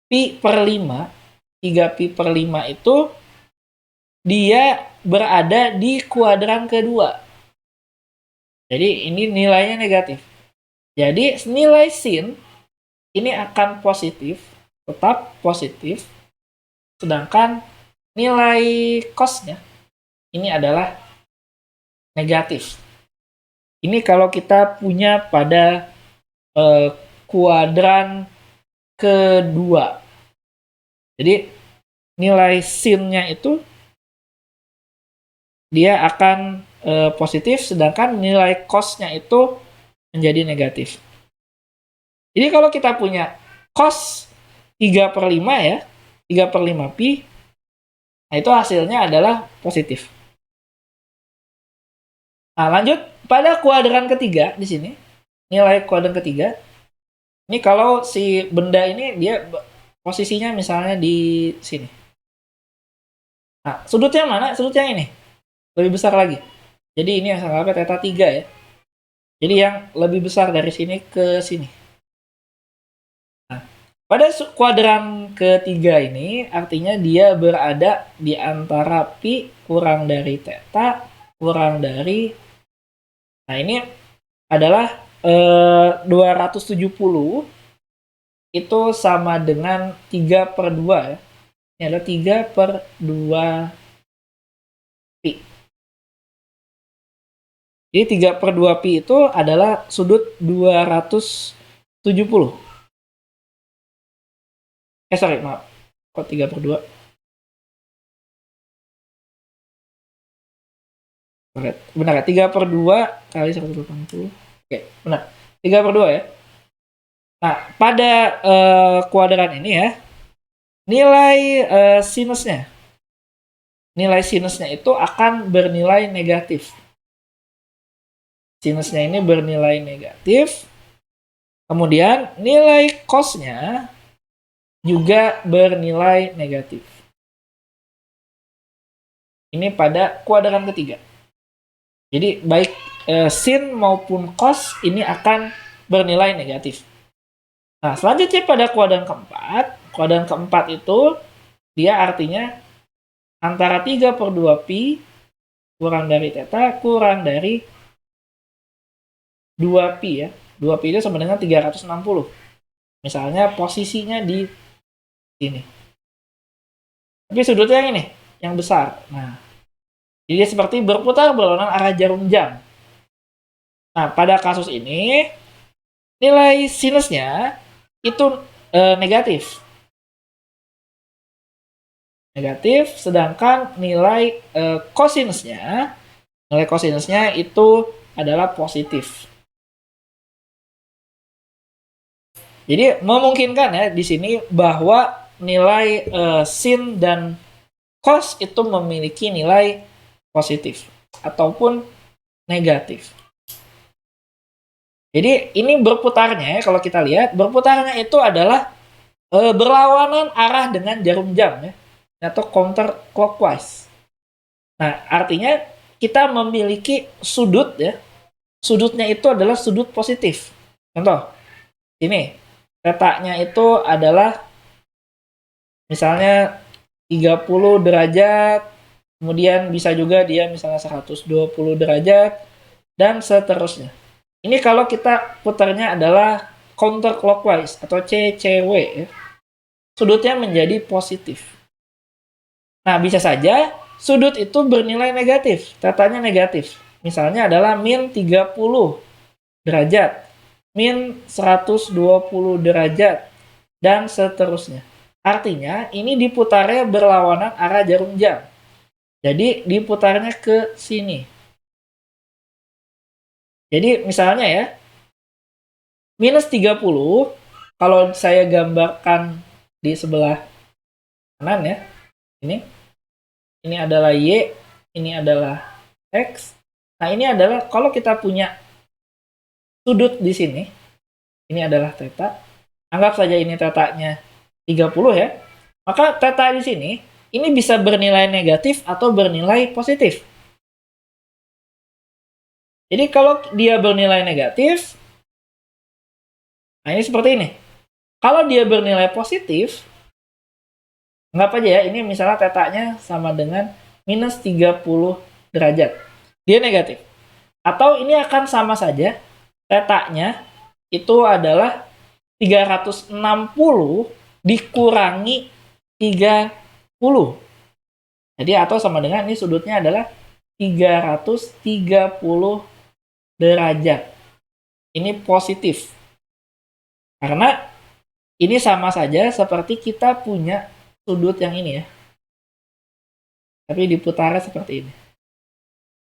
pi per 5. 3 pi per 5 itu dia berada di kuadran kedua. Jadi ini nilainya negatif. Jadi nilai sin ini akan positif, tetap positif. Sedangkan nilai cosnya ini adalah negatif. Ini kalau kita punya pada kuadran kedua. Jadi nilai sin-nya itu dia akan positif, sedangkan nilai cos-nya itu menjadi negatif. Jadi kalau kita punya cos 3 per 5 ya, 3 per 5 pi, nah itu hasilnya adalah positif. Nah, lanjut pada kuadran ketiga di sini, nilai kuadran ketiga. Ini kalau si benda ini dia posisinya misalnya di sini. Nah, sudutnya mana? Sudutnya ini. Lebih besar lagi. Jadi ini yang anggapnya theta 3 ya. Jadi yang lebih besar dari sini ke sini. Nah, pada kuadran ketiga ini artinya dia berada di antara pi kurang dari theta kurang dari, nah ini adalah 270 itu sama dengan 3 per 2 ya. Ini adalah 3 per 2 pi. Jadi 3 per 2 pi itu adalah sudut 270. Sorry, maaf. Kok 3 per 2? Benar ya? 3 per 2 kali 180. Oke, benar. 3 per 2 ya. Nah, pada kuadran ini ya, nilai sinusnya. Nilai sinusnya itu akan bernilai negatif. Sinusnya ini bernilai negatif. Kemudian nilai cosnya juga bernilai negatif. Ini pada kuadran ketiga. Jadi baik sin maupun cos ini akan bernilai negatif. Nah, selanjutnya pada kuadran keempat itu dia artinya antara 3/2pi kurang dari theta kurang dari 2pi ya. 2pi itu sama dengan 360. Misalnya posisinya di sini. Tapi sudutnya yang ini, yang besar. Nah, jadi seperti berputar berlawanan arah jarum jam. Nah, pada kasus ini, nilai sinusnya itu negatif. Negatif, sedangkan nilai kosinusnya itu adalah positif. Jadi memungkinkan ya di sini bahwa nilai sin dan cos itu memiliki nilai positif ataupun negatif. Jadi ini berputarnya ya, kalau kita lihat berputarnya itu adalah berlawanan arah dengan jarum jam ya, atau counter clockwise. Nah, artinya kita memiliki sudut ya. Sudutnya itu adalah sudut positif. Contoh, ini tetanya itu adalah misalnya 30 derajat, kemudian bisa juga dia misalnya 120 derajat, dan seterusnya. Ini kalau kita putarnya adalah counterclockwise atau CCW ya. Sudutnya menjadi positif. Nah, bisa saja sudut itu bernilai negatif, tetanya negatif. Misalnya adalah min 30 derajat, min 120 derajat, dan seterusnya. Artinya, ini diputarnya berlawanan arah jarum jam. Jadi, diputarnya ke sini. Jadi, misalnya ya, minus 30, kalau saya gambarkan di sebelah kanan ya, ini adalah Y, ini adalah X. Nah, ini adalah kalau kita punya sudut di sini, ini adalah theta. Anggap saja ini tetanya 30 ya. Maka theta di sini, ini bisa bernilai negatif atau bernilai positif. Jadi kalau dia bernilai negatif, nah ini seperti ini. Kalau dia bernilai positif, anggap aja ya, ini misalnya tetanya sama dengan minus 30 derajat. Dia negatif. Atau ini akan sama saja, tetanya itu adalah 360 dikurangi 30. Jadi atau sama dengan ini sudutnya adalah 330 derajat. Ini positif. Karena ini sama saja seperti kita punya sudut yang ini ya. Tapi diputarnya seperti ini.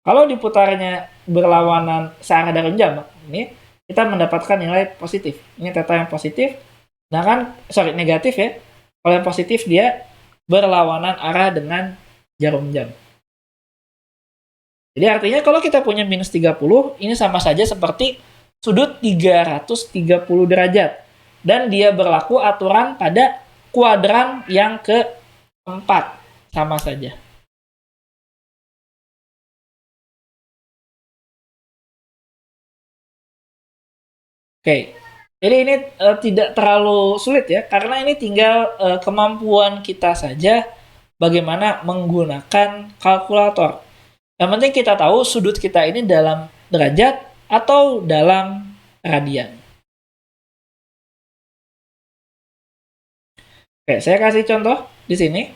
Kalau diputarnya berlawanan searah jarum jam, ini kita mendapatkan nilai positif. Ini theta yang positif, negatif ya. Kalau yang positif dia berlawanan arah dengan jarum jam. Jadi artinya kalau kita punya minus 30, ini sama saja seperti sudut 330 derajat. Dan dia berlaku aturan pada kuadran yang keempat. Sama saja. Oke, jadi ini tidak terlalu sulit ya, karena ini tinggal kemampuan kita saja bagaimana menggunakan kalkulator. Yang penting kita tahu sudut kita ini dalam derajat atau dalam radian. Oke, saya kasih contoh di sini.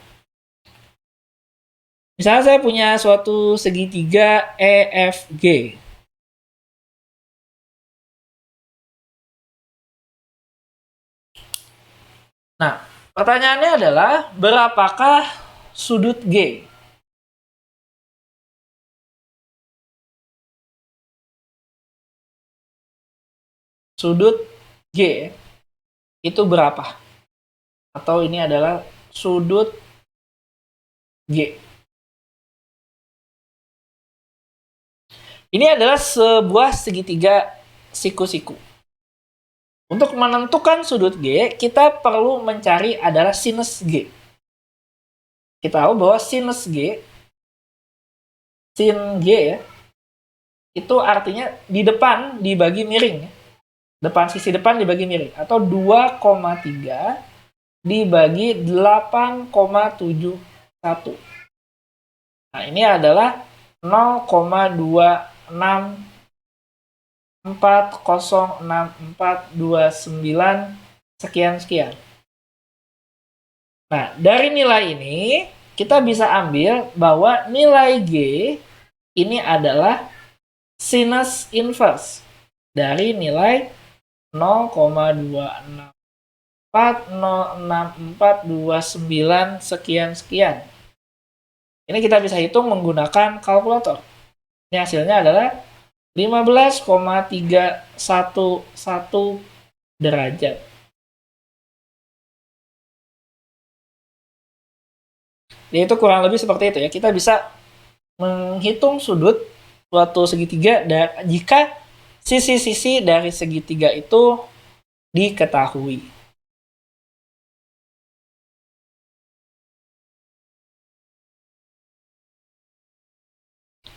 Misalnya saya punya suatu segitiga EFG. Nah, pertanyaannya adalah berapakah sudut G? Sudut G itu berapa? Atau ini adalah sudut G. Ini adalah sebuah segitiga siku-siku. Untuk menentukan sudut G, kita perlu mencari adalah sinus G. Kita tahu bahwa sinus G, sin G ya, itu artinya di depan dibagi miring. Sisi depan dibagi miring. Atau 2,3 dibagi 8,71. Nah, ini adalah 0,264064429 sekian-sekian. Nah, dari nilai ini, kita bisa ambil bahwa nilai G ini adalah sinus inverse dari nilai 0,264064429 sekian-sekian. Ini kita bisa hitung menggunakan kalkulator. Ini hasilnya adalah 15,311 derajat. Jadi itu kurang lebih seperti itu ya. Kita bisa menghitung sudut suatu segitiga dan jika sisi-sisi dari segitiga itu diketahui.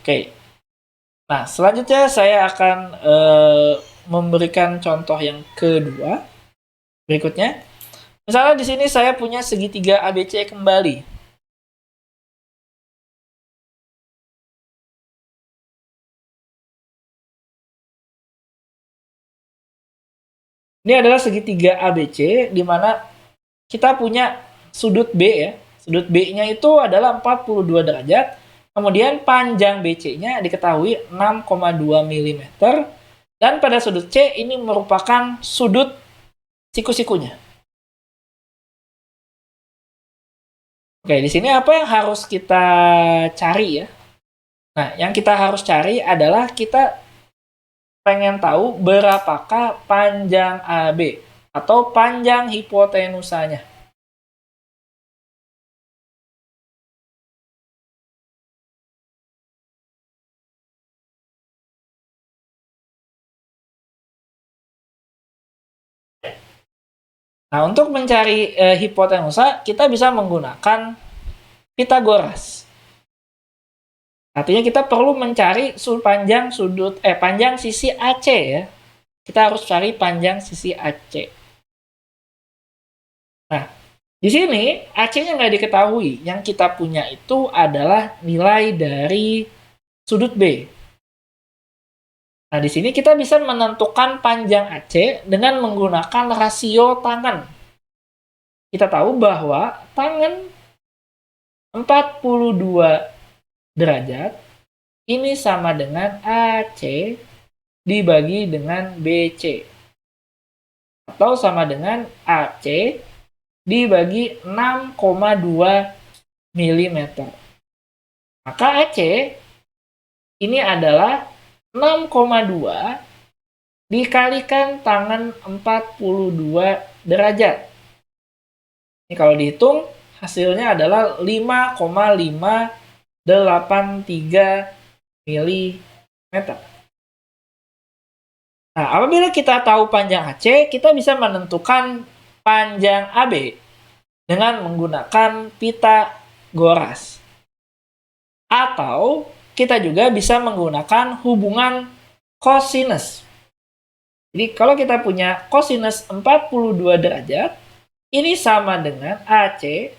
Oke. Nah, selanjutnya saya akan memberikan contoh yang kedua. Berikutnya, misalnya di sini saya punya segitiga ABC kembali. Ini adalah segitiga ABC di mana kita punya sudut B ya. Sudut B-nya itu adalah 42 derajat. Kemudian panjang BC-nya diketahui 6,2 mm. Dan pada sudut C ini merupakan sudut siku-sikunya. Oke, di sini apa yang harus kita cari ya? Nah, yang kita harus cari adalah kita pengen tahu berapakah panjang AB atau panjang hipotenusanya. Nah, untuk mencari hipotenusa, kita bisa menggunakan Pitagoras. Artinya kita perlu mencari panjang sisi AC ya. Kita harus cari panjang sisi AC. Nah, di sini AC-nya nggak diketahui. Yang kita punya itu adalah nilai dari sudut B. Nah, di sini kita bisa menentukan panjang AC dengan menggunakan rasio tangan. Kita tahu bahwa tangan 42 derajat ini sama dengan AC dibagi dengan BC. Atau sama dengan AC dibagi 6,2 mm. Maka AC ini adalah 6,2 dikalikan tangan 42 derajat. Ini kalau dihitung hasilnya adalah 5,583 mm. Nah, apabila kita tahu panjang AC, kita bisa menentukan panjang AB dengan menggunakan Pitagoras. Atau kita juga bisa menggunakan hubungan cosinus. Jadi kalau kita punya cosinus 42 derajat, ini sama dengan AC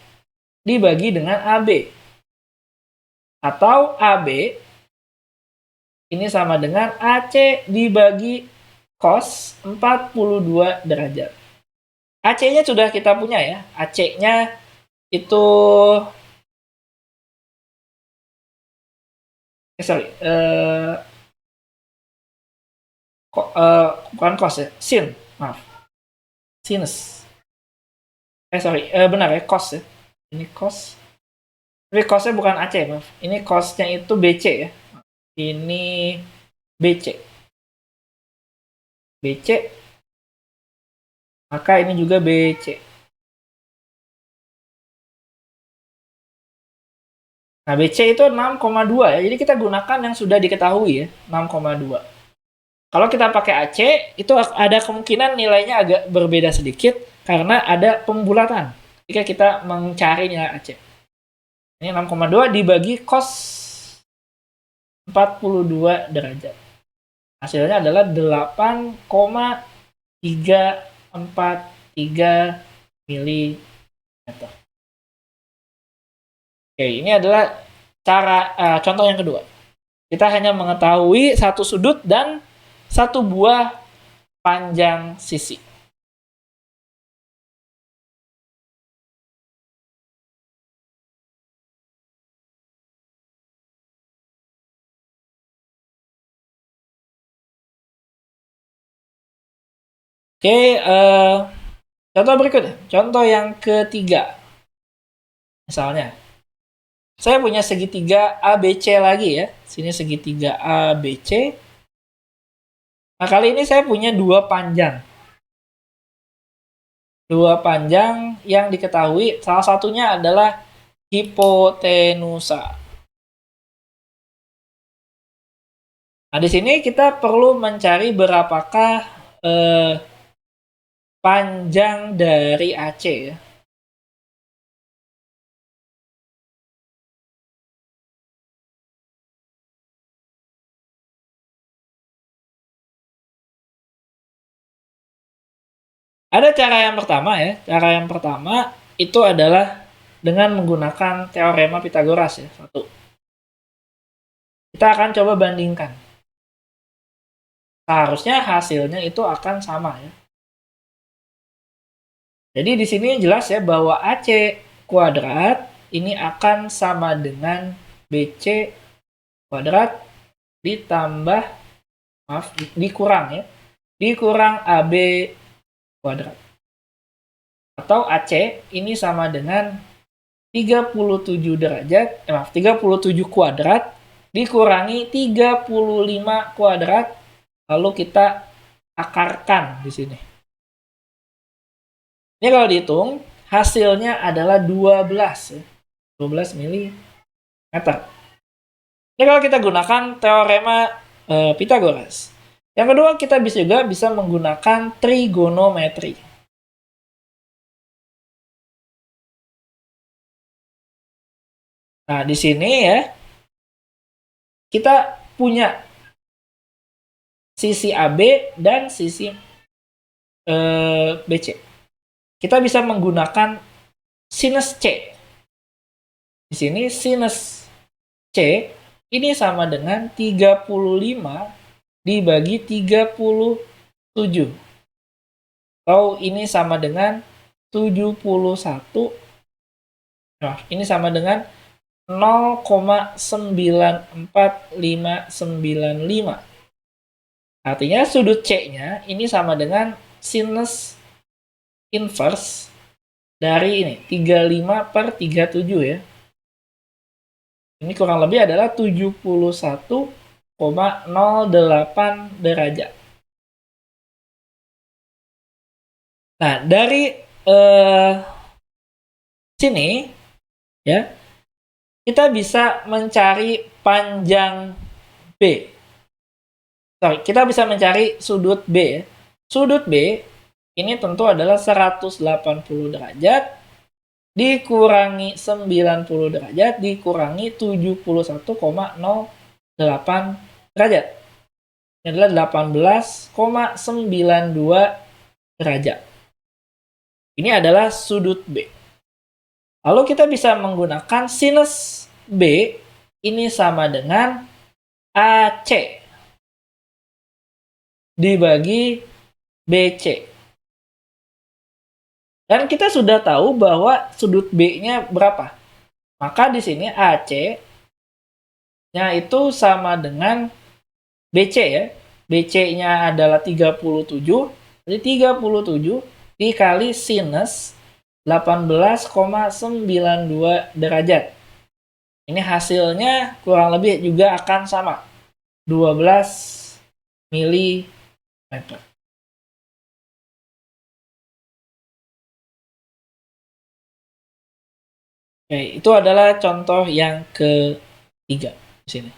dibagi dengan AB. Atau AB ini sama dengan AC dibagi cos 42 derajat. AC-nya sudah kita punya ya. AC-nya itu bukan cos ya, sin, maaf. Sinus. Benar ya, cos ya. Ini cos. Tapi cosnya bukan AC, maaf. Ini cosnya itu BC ya. Ini BC. BC. Maka ini juga BC. Nah, BC itu 6,2 ya. Jadi kita gunakan yang sudah diketahui ya, 6,2. Kalau kita pakai AC, itu ada kemungkinan nilainya agak berbeda sedikit karena ada pembulatan jika kita mencari nilai AC. Ini 6,2 dibagi cos 42 derajat. Hasilnya adalah 8,343 mm. Oke, ini adalah Contoh yang kedua. Kita hanya mengetahui satu sudut dan satu buah panjang sisi. Oke, contoh berikutnya. Contoh yang ketiga. Misalnya, saya punya segitiga ABC lagi ya. Sini segitiga ABC. Nah, kali ini saya punya dua panjang. Dua panjang yang diketahui salah satunya adalah hipotenusa. Nah, di sini kita perlu mencari berapakah panjang dari AC ya. Ada cara yang pertama ya. Cara yang pertama itu adalah dengan menggunakan teorema Pitagoras ya. Satu. Kita akan coba bandingkan. Seharusnya hasilnya itu akan sama ya. Jadi di sini jelas ya bahwa AC kuadrat ini akan sama dengan BC kuadrat ditambah, maaf, dikurang ya. Dikurang AB kuadrat. Atau AC ini sama dengan 37 derajat, maaf, 37 kuadrat dikurangi 35 kuadrat, lalu kita akarkan di sini. Ini kalau dihitung, hasilnya adalah 12 ya. 12 mm. Ini kalau kita gunakan teorema Pitagoras. Yang kedua, kita juga bisa menggunakan trigonometri. Nah, di sini ya, kita punya sisi AB dan sisi BC. Kita bisa menggunakan sinus C. Di sini sinus C ini sama dengan 35 dibagi 37. Atau ini sama dengan 71. Nah, ini sama dengan 0,94595. Artinya sudut C-nya ini sama dengan sinus inverse dari ini 35/37 ya. Ini kurang lebih adalah 71,08 derajat. Nah, dari sini ya, kita bisa mencari panjang B. Kita bisa mencari sudut B ya. Sudut B ini tentu adalah 180 derajat dikurangi 90 derajat dikurangi 71,08 derajat. Ini adalah 18,92 derajat. Ini adalah sudut B. Lalu kita bisa menggunakan sinus B ini sama dengan AC dibagi BC. Dan kita sudah tahu bahwa sudut B-nya berapa. Maka di sini AC-nya itu sama dengan BC ya. BC-nya adalah 37. Jadi 37 dikali sinus 18,92 derajat. Ini hasilnya kurang lebih juga akan sama. 12 mm. Oke, itu adalah contoh yang ketiga di sini.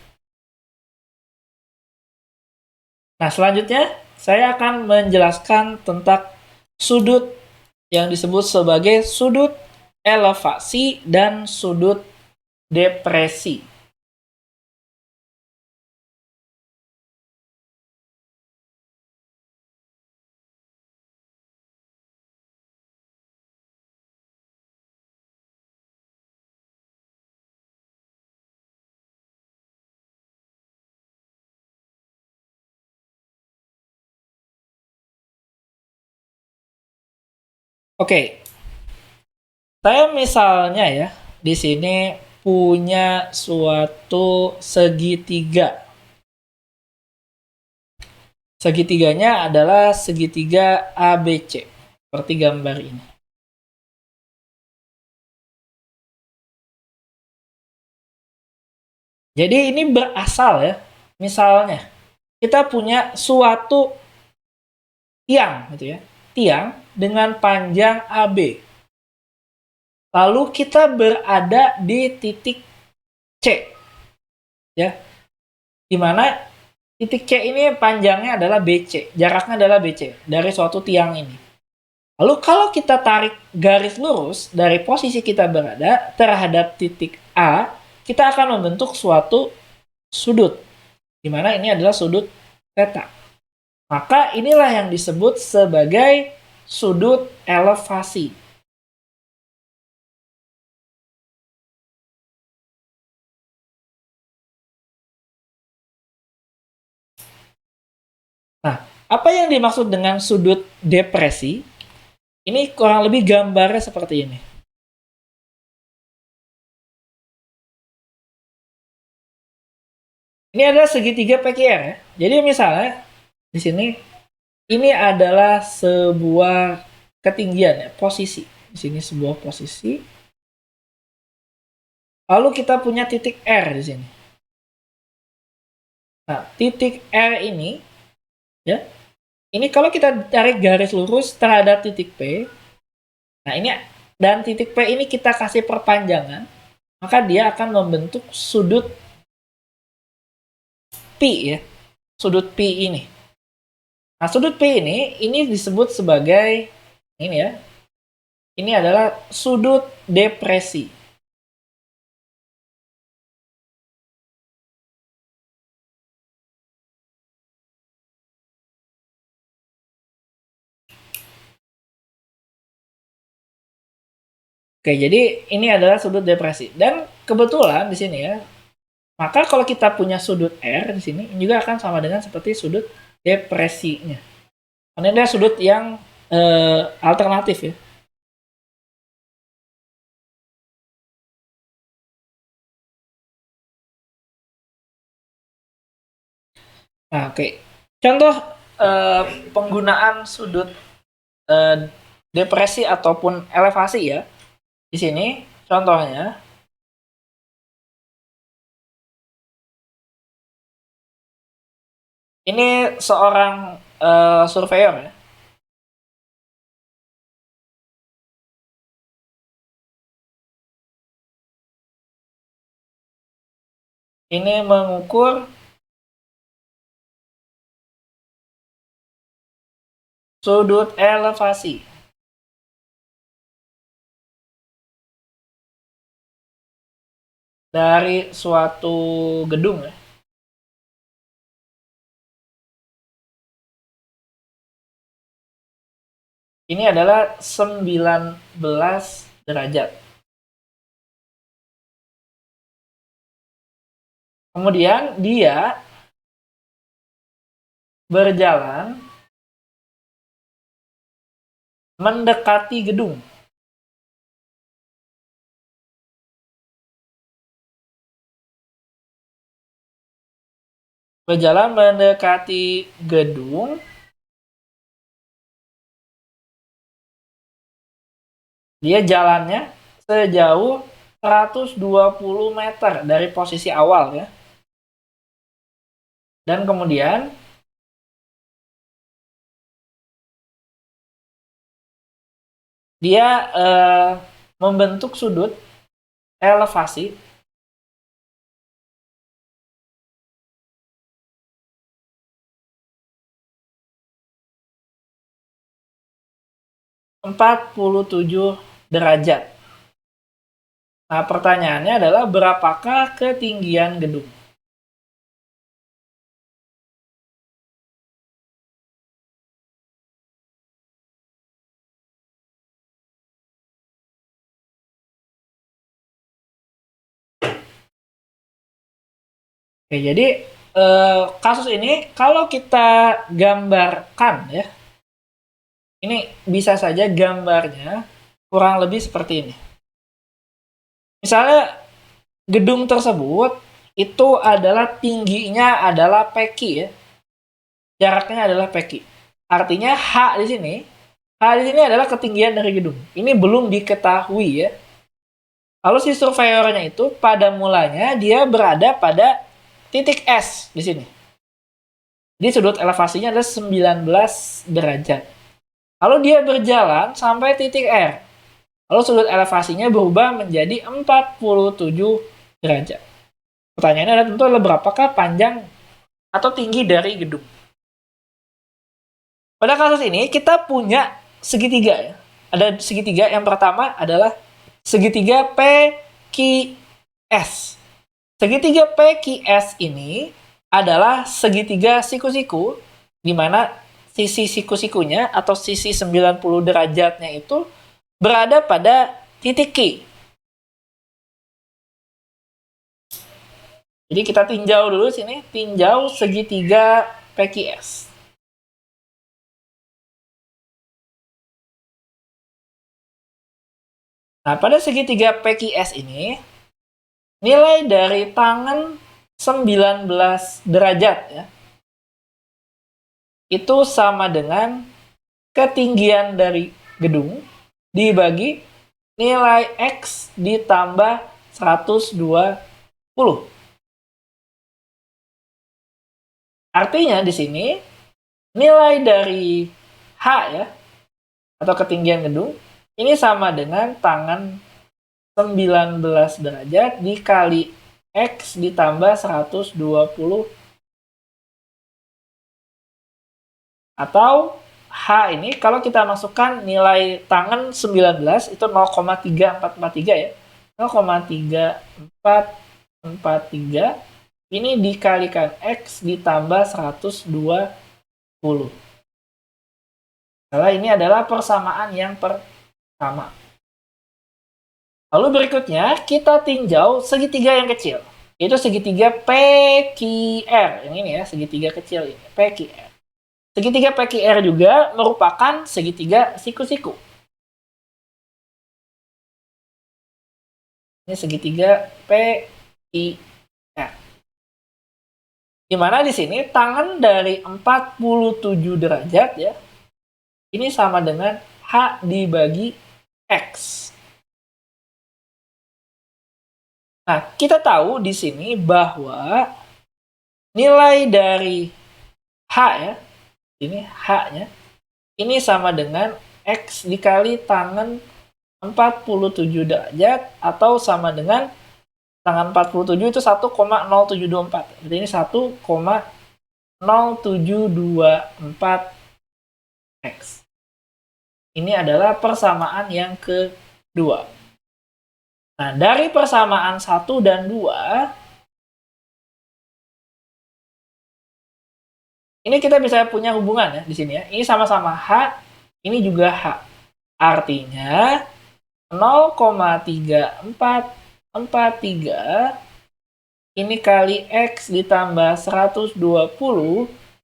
Nah, selanjutnya saya akan menjelaskan tentang sudut yang disebut sebagai sudut elevasi dan sudut depresi. Oke, saya misalnya ya di sini punya suatu segitiga. Segitiganya adalah segitiga ABC, seperti gambar ini. Jadi ini berasal ya, misalnya kita punya suatu tiang gitu ya, tiang dengan panjang AB. Lalu kita berada di titik C, ya, di mana titik C ini panjangnya adalah BC, jaraknya adalah BC dari suatu tiang ini. Lalu kalau kita tarik garis lurus dari posisi kita berada terhadap titik A, kita akan membentuk suatu sudut, di mana ini adalah sudut theta. Maka inilah yang disebut sebagai sudut elevasi. Nah, apa yang dimaksud dengan sudut depresi? Ini kurang lebih gambarnya seperti ini. Ini adalah segitiga PQR ya. Jadi misalnya di sini ini adalah sebuah ketinggian ya, posisi. Di sini sebuah posisi. Lalu kita punya titik R di sini. Nah, titik R ini ya. Ini kalau kita tarik garis lurus terhadap titik P. Nah, ini dan titik P ini kita kasih perpanjangan, maka dia akan membentuk sudut P ya. Sudut P ini. Nah, sudut P ini disebut sebagai ini ya. Ini adalah sudut depresi. Oke, jadi ini adalah sudut depresi. Dan kebetulan di sini ya, maka kalau kita punya sudut R di sini juga akan sama dengan seperti sudut depresinya. Karena ini adalah sudut yang alternatif ya. Nah, oke. Contoh penggunaan sudut eh, depresi ataupun elevasi ya. Di sini contohnya ini seorang surveyor ya. Ini mengukur sudut elevasi dari suatu gedung ya. Ini adalah 19 derajat. Kemudian dia berjalan mendekati gedung. Berjalan mendekati gedung. Dia jalannya sejauh 120 meter dari posisi awal ya. Dan kemudian dia membentuk sudut elevasi 47 derajat. Nah, pertanyaannya adalah berapakah ketinggian gedung? Oke, jadi kasus ini kalau kita gambarkan ya, Ini bisa saja gambarnya kurang lebih seperti ini. Misalnya gedung tersebut itu adalah tingginya adalah PQ ya. Jaraknya adalah PQ. Artinya H di sini adalah ketinggian dari gedung. Ini belum diketahui ya. Lalu si surveyornya itu pada mulanya dia berada pada titik S di sini. Jadi sudut elevasinya adalah 19 derajat. Lalu dia berjalan sampai titik R. Lalu sudut elevasinya berubah menjadi 47 derajat. Pertanyaannya adalah tentu adalah berapakah panjang atau tinggi dari gedung. Pada kasus ini kita punya segitiga ya. Ada segitiga, yang pertama adalah segitiga PQS. Segitiga PQS ini adalah segitiga siku-siku, di mana sisi siku-sikunya atau sisi 90 derajatnya itu berada pada titik Q. Jadi kita tinjau dulu sini, tinjau segitiga PQS. Nah, pada segitiga PQS ini, nilai dari tangen 19 derajat ya, itu sama dengan ketinggian dari gedung dibagi nilai X ditambah 120. Artinya di sini nilai dari H ya, atau ketinggian gedung, ini sama dengan tangen 19 derajat dikali X ditambah 120. Atau H ini kalau kita masukkan nilai tangen 19 itu 0,3443 ya. 0,3443 ini dikalikan X ditambah 120. Nah, ini adalah persamaan yang pertama. Lalu berikutnya kita tinjau segitiga yang kecil, yaitu segitiga PQR. Yang ini ya, segitiga kecil ini, PQR. Segitiga PQR juga merupakan segitiga siku-siku. Ini segitiga PQR. Di mana di sini tangen dari 47 derajat ya, ini sama dengan H dibagi X. Nah, kita tahu di sini bahwa nilai dari H ya, ini H-nya, ini sama dengan X dikali tangen 47 derajat, atau sama dengan tangen 47 itu 1,0724. Jadi ini 1,0724 X. Ini adalah persamaan yang kedua. Nah, dari persamaan 1 dan 2, ini kita bisa punya hubungan ya di sini ya. Ini sama-sama H, ini juga H. Artinya 0,3443 ini kali X ditambah 120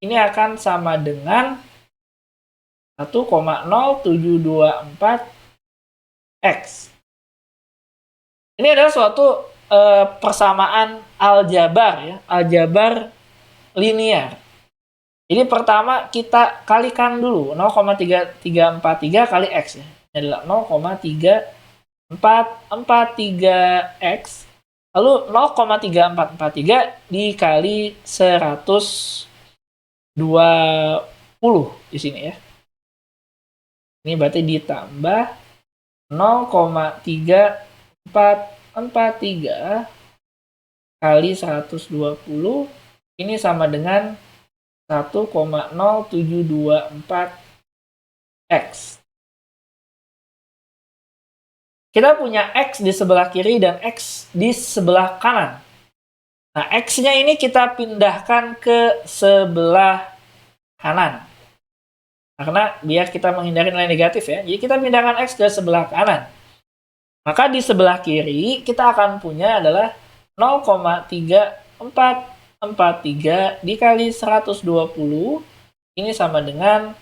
ini akan sama dengan 1,0724 X. Ini adalah suatu persamaan aljabar ya, aljabar linear. Jadi pertama kita kalikan dulu 0,3343 kali X ya. Ini adalah 0,3443 X. Lalu 0,3443 dikali 120 di sini ya. Ini berarti ditambah 0,3443 kali 120 ini sama dengan 1,0724 X. Kita punya X di sebelah kiri dan X di sebelah kanan. Nah, X-nya ini kita pindahkan ke sebelah kanan. Karena biar kita menghindari nilai negatif ya. Jadi kita pindahkan X ke sebelah kanan. Maka di sebelah kiri kita akan punya adalah 0,3443 dikali 120. Ini sama dengan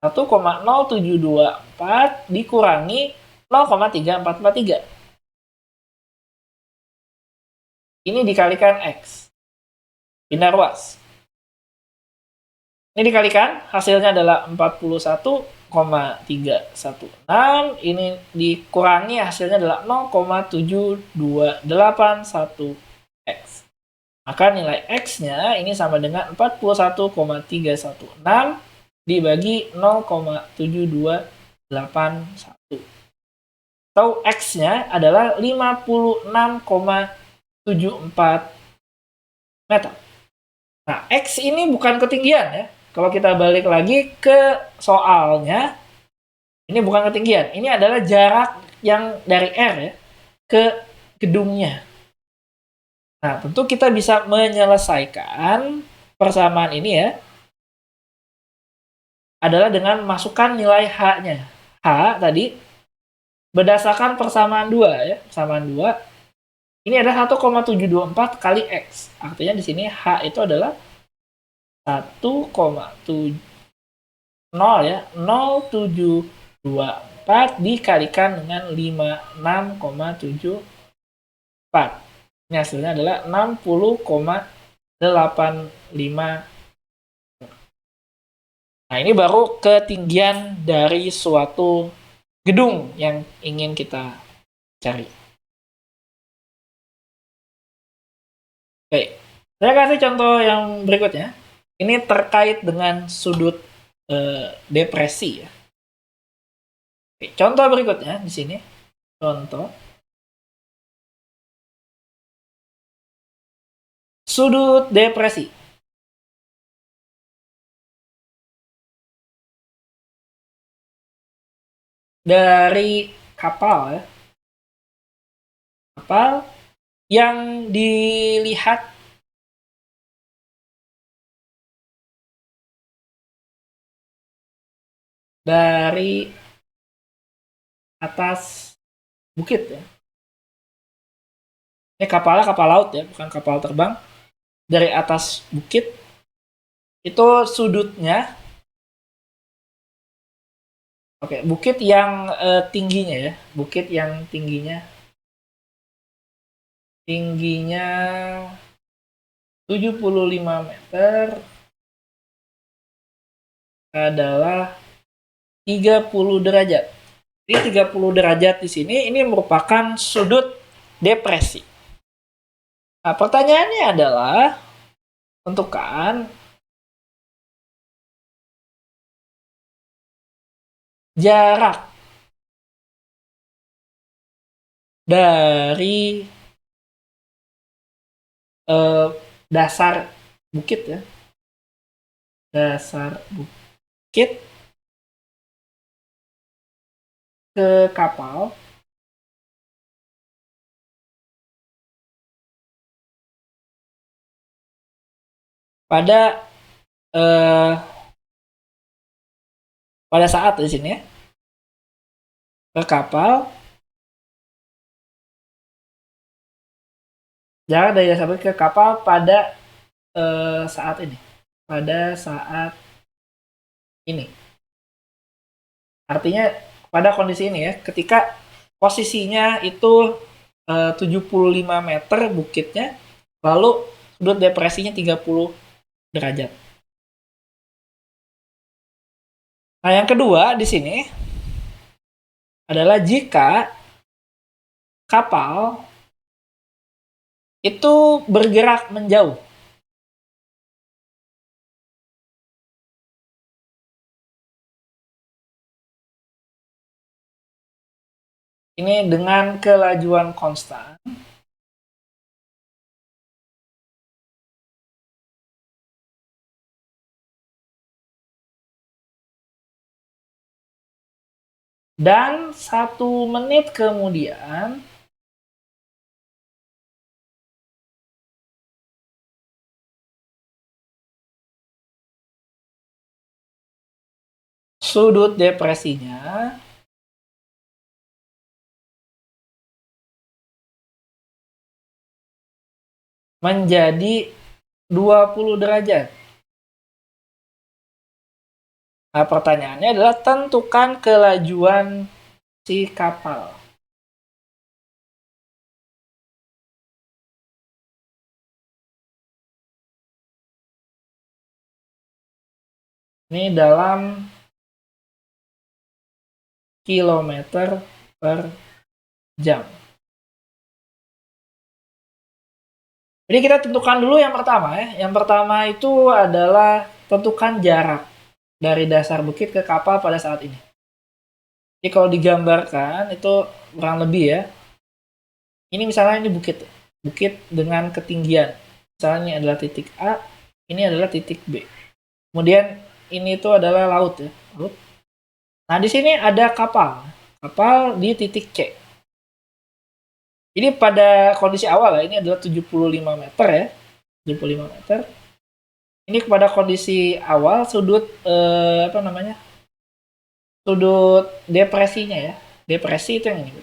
1,0724 dikurangi 0,3443. Ini dikalikan X. Pindah ruas. Ini dikalikan, hasilnya adalah 41,316. Ini dikurangi, hasilnya adalah 0,7281X. Maka nilai X-nya ini sama dengan 41,316 dibagi 0,7281. Atau X-nya adalah 56,74 meter. Nah, X ini bukan ketinggian ya. Kalau kita balik lagi ke soalnya, ini bukan ketinggian. Ini adalah jarak yang dari R ya ke gedungnya. Nah, tentu kita bisa menyelesaikan persamaan ini ya adalah dengan masukkan nilai H-nya. H tadi berdasarkan persamaan 2 ya. Persamaan 2 ini adalah 1,724 kali X. Artinya di sini H itu adalah 1,7 ya, 0,724 dikalikan dengan 56,74. Ini hasilnya adalah 60,85. Nah, ini baru ketinggian dari suatu gedung yang ingin kita cari. Oke, saya kasih contoh yang berikutnya. Ini terkait dengan sudut depresi ya. Oke, contoh berikutnya di sini. Contoh sudut depresi. Dari kapal ya. Kapal yang dilihat dari atas bukit ya. Ini kapalnya kapal laut ya, bukan kapal terbang. Dari atas bukit itu sudutnya, oke, bukit yang tingginya ya, bukit yang tingginya 75 meter adalah 30 derajat. Jadi 30 derajat di sini ini merupakan sudut depresi. Nah, pertanyaannya adalah tentukan jarak dari dasar bukit ya. Dasar bukit ke kapal pada saat di sini ya. Ke kapal jarak dari dasar bukit ke kapal pada saat ini. Pada saat ini. Artinya pada kondisi ini ya, ketika posisinya itu 75 meter bukitnya, lalu sudut depresinya 30 derajat. Nah, yang kedua di sini adalah jika kapal itu bergerak menjauh. Ini dengan kelajuan konstan. Dan 1 menit kemudian sudut depresinya menjadi 20 derajat. Nah, pertanyaannya adalah tentukan kelajuan si kapal. Ini dalam kilometer per jam. Jadi kita tentukan dulu yang pertama ya. Yang pertama itu adalah tentukan jarak dari dasar bukit ke kapal pada saat ini. Jadi kalau digambarkan itu kurang lebih ya. Ini misalnya ini bukit. Bukit dengan ketinggian. Misalnya ini adalah titik A, ini adalah titik B. Kemudian ini itu adalah laut ya. Laut. Nah, di sini ada kapal. Kapal di titik C. Jadi pada kondisi awal ya, ini adalah 75 meter ya. 75 meter. Ini pada kondisi awal sudut apa namanya? Sudut depresinya ya. Depresi itu yang ini.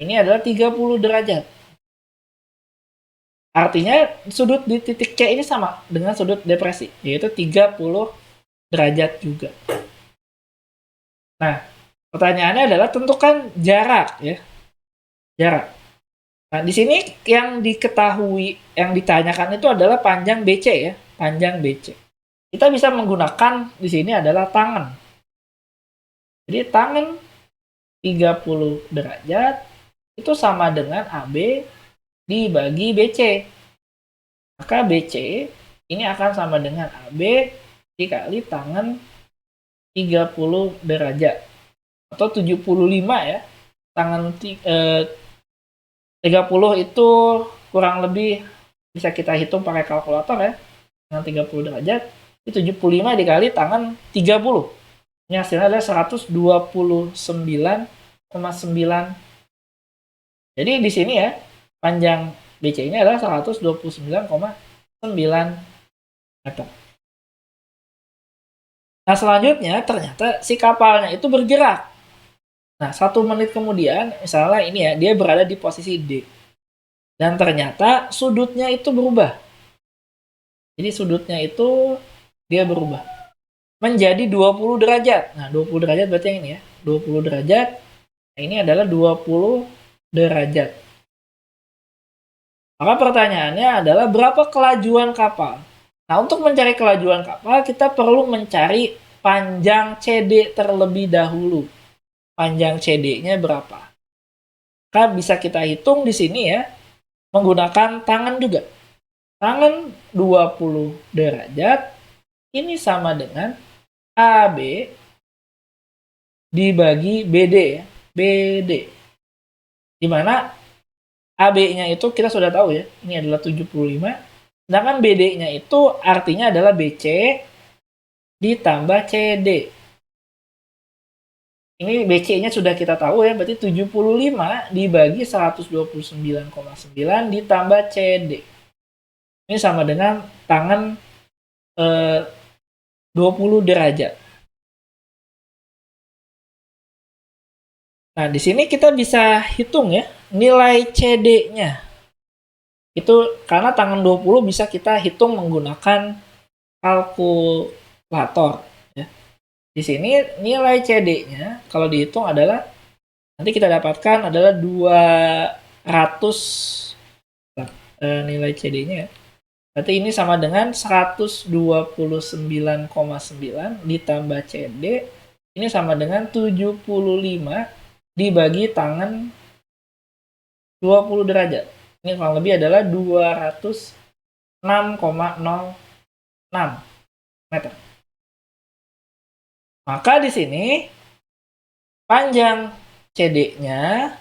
Ini adalah 30 derajat. Artinya sudut di titik C ini sama dengan sudut depresi, yaitu 30 derajat juga. Nah, pertanyaannya adalah tentukan jarak ya. Jarak. Nah, di sini yang diketahui, yang ditanyakan itu adalah panjang BC ya, panjang BC. Kita bisa menggunakan di sini adalah tangen. Jadi tangen 30 derajat itu sama dengan AB dibagi BC. Maka BC ini akan sama dengan AB dikali tangen 30 derajat. Atau 75 ya. Tangen 30 itu kurang lebih bisa kita hitung pakai kalkulator ya. Dengan 30 derajat. Itu 75 dikali tangen 30. Ini hasilnya adalah 129,9. Jadi di sini ya, panjang BC ini adalah 129,9 meter. Nah, selanjutnya ternyata si kapalnya itu bergerak. Nah, 1 menit kemudian, misalnya ini ya, dia berada di posisi D. Dan ternyata sudutnya itu berubah. Jadi sudutnya itu dia berubah. Menjadi 20 derajat. Nah, 20 derajat berarti yang ini ya. 20 derajat. Nah, ini adalah 20 derajat. Maka pertanyaannya adalah berapa kelajuan kapal? Nah, untuk mencari kelajuan kapal, kita perlu mencari panjang CD terlebih dahulu. Panjang CD-nya berapa? Maka bisa kita hitung di sini ya, menggunakan tangan juga. Tangan 20 derajat, ini sama dengan AB dibagi BD ya. BD. Dimana AB-nya itu kita sudah tahu ya, ini adalah 75. Sedangkan BD-nya itu artinya adalah BC ditambah CD. Ini BC-nya sudah kita tahu ya, berarti 75 dibagi 129,9 ditambah CD. Ini sama dengan tangan 20 derajat. Nah, di sini kita bisa hitung ya, nilai CD-nya. Itu karena tangan 20 bisa kita hitung menggunakan kalkulator. Di sini nilai CD-nya kalau dihitung adalah nanti kita dapatkan adalah 200 nilai CD-nya ya. Berarti ini sama dengan 129,9 ditambah CD ini sama dengan 75 dibagi tangan 20 derajat. Ini kurang lebih adalah 206,06 meter. Maka di sini panjang CD-nya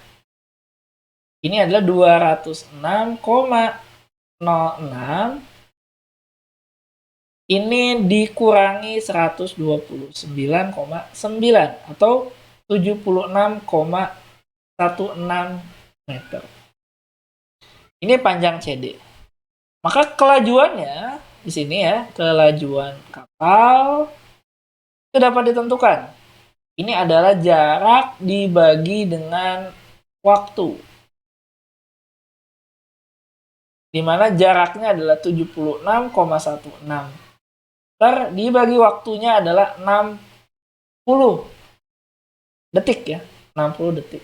ini adalah 206,06 ini dikurangi 129,9 atau 76,16 meter. Ini panjang CD. Maka kelajuannya di sini ya, kelajuan kapal itu dapat ditentukan. Ini adalah jarak dibagi dengan waktu. Di mana jaraknya adalah 76,16 dibagi waktunya adalah 60 detik ya, 60 detik.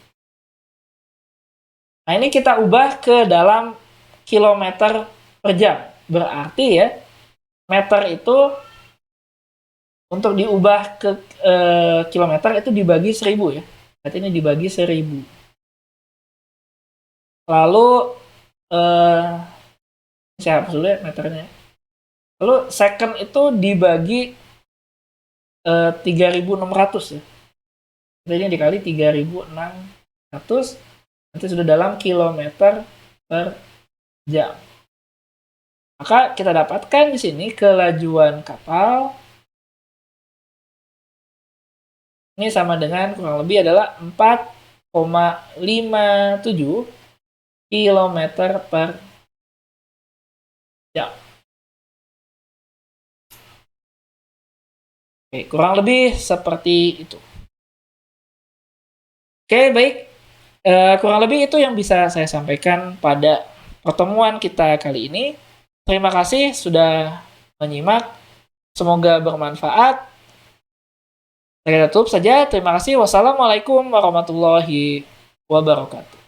Nah, ini kita ubah ke dalam kilometer per jam. Berarti ya, meter itu untuk diubah ke kilometer itu dibagi 1000 ya. Berarti ini dibagi 1000. Lalu siapa dulu ya meternya. Lalu second itu dibagi 3600 ya. Jadi ini dikali 3600 nanti sudah dalam kilometer per jam. Maka kita dapatkan di sini kelajuan kapal ini sama dengan kurang lebih adalah 4,57 km per jam. Oke, kurang lebih seperti itu. Oke, baik. Kurang lebih itu yang bisa saya sampaikan pada pertemuan kita kali ini. Terima kasih sudah menyimak. Semoga bermanfaat. Saya tutup saja. Terima kasih. Wassalamualaikum warahmatullahi wabarakatuh.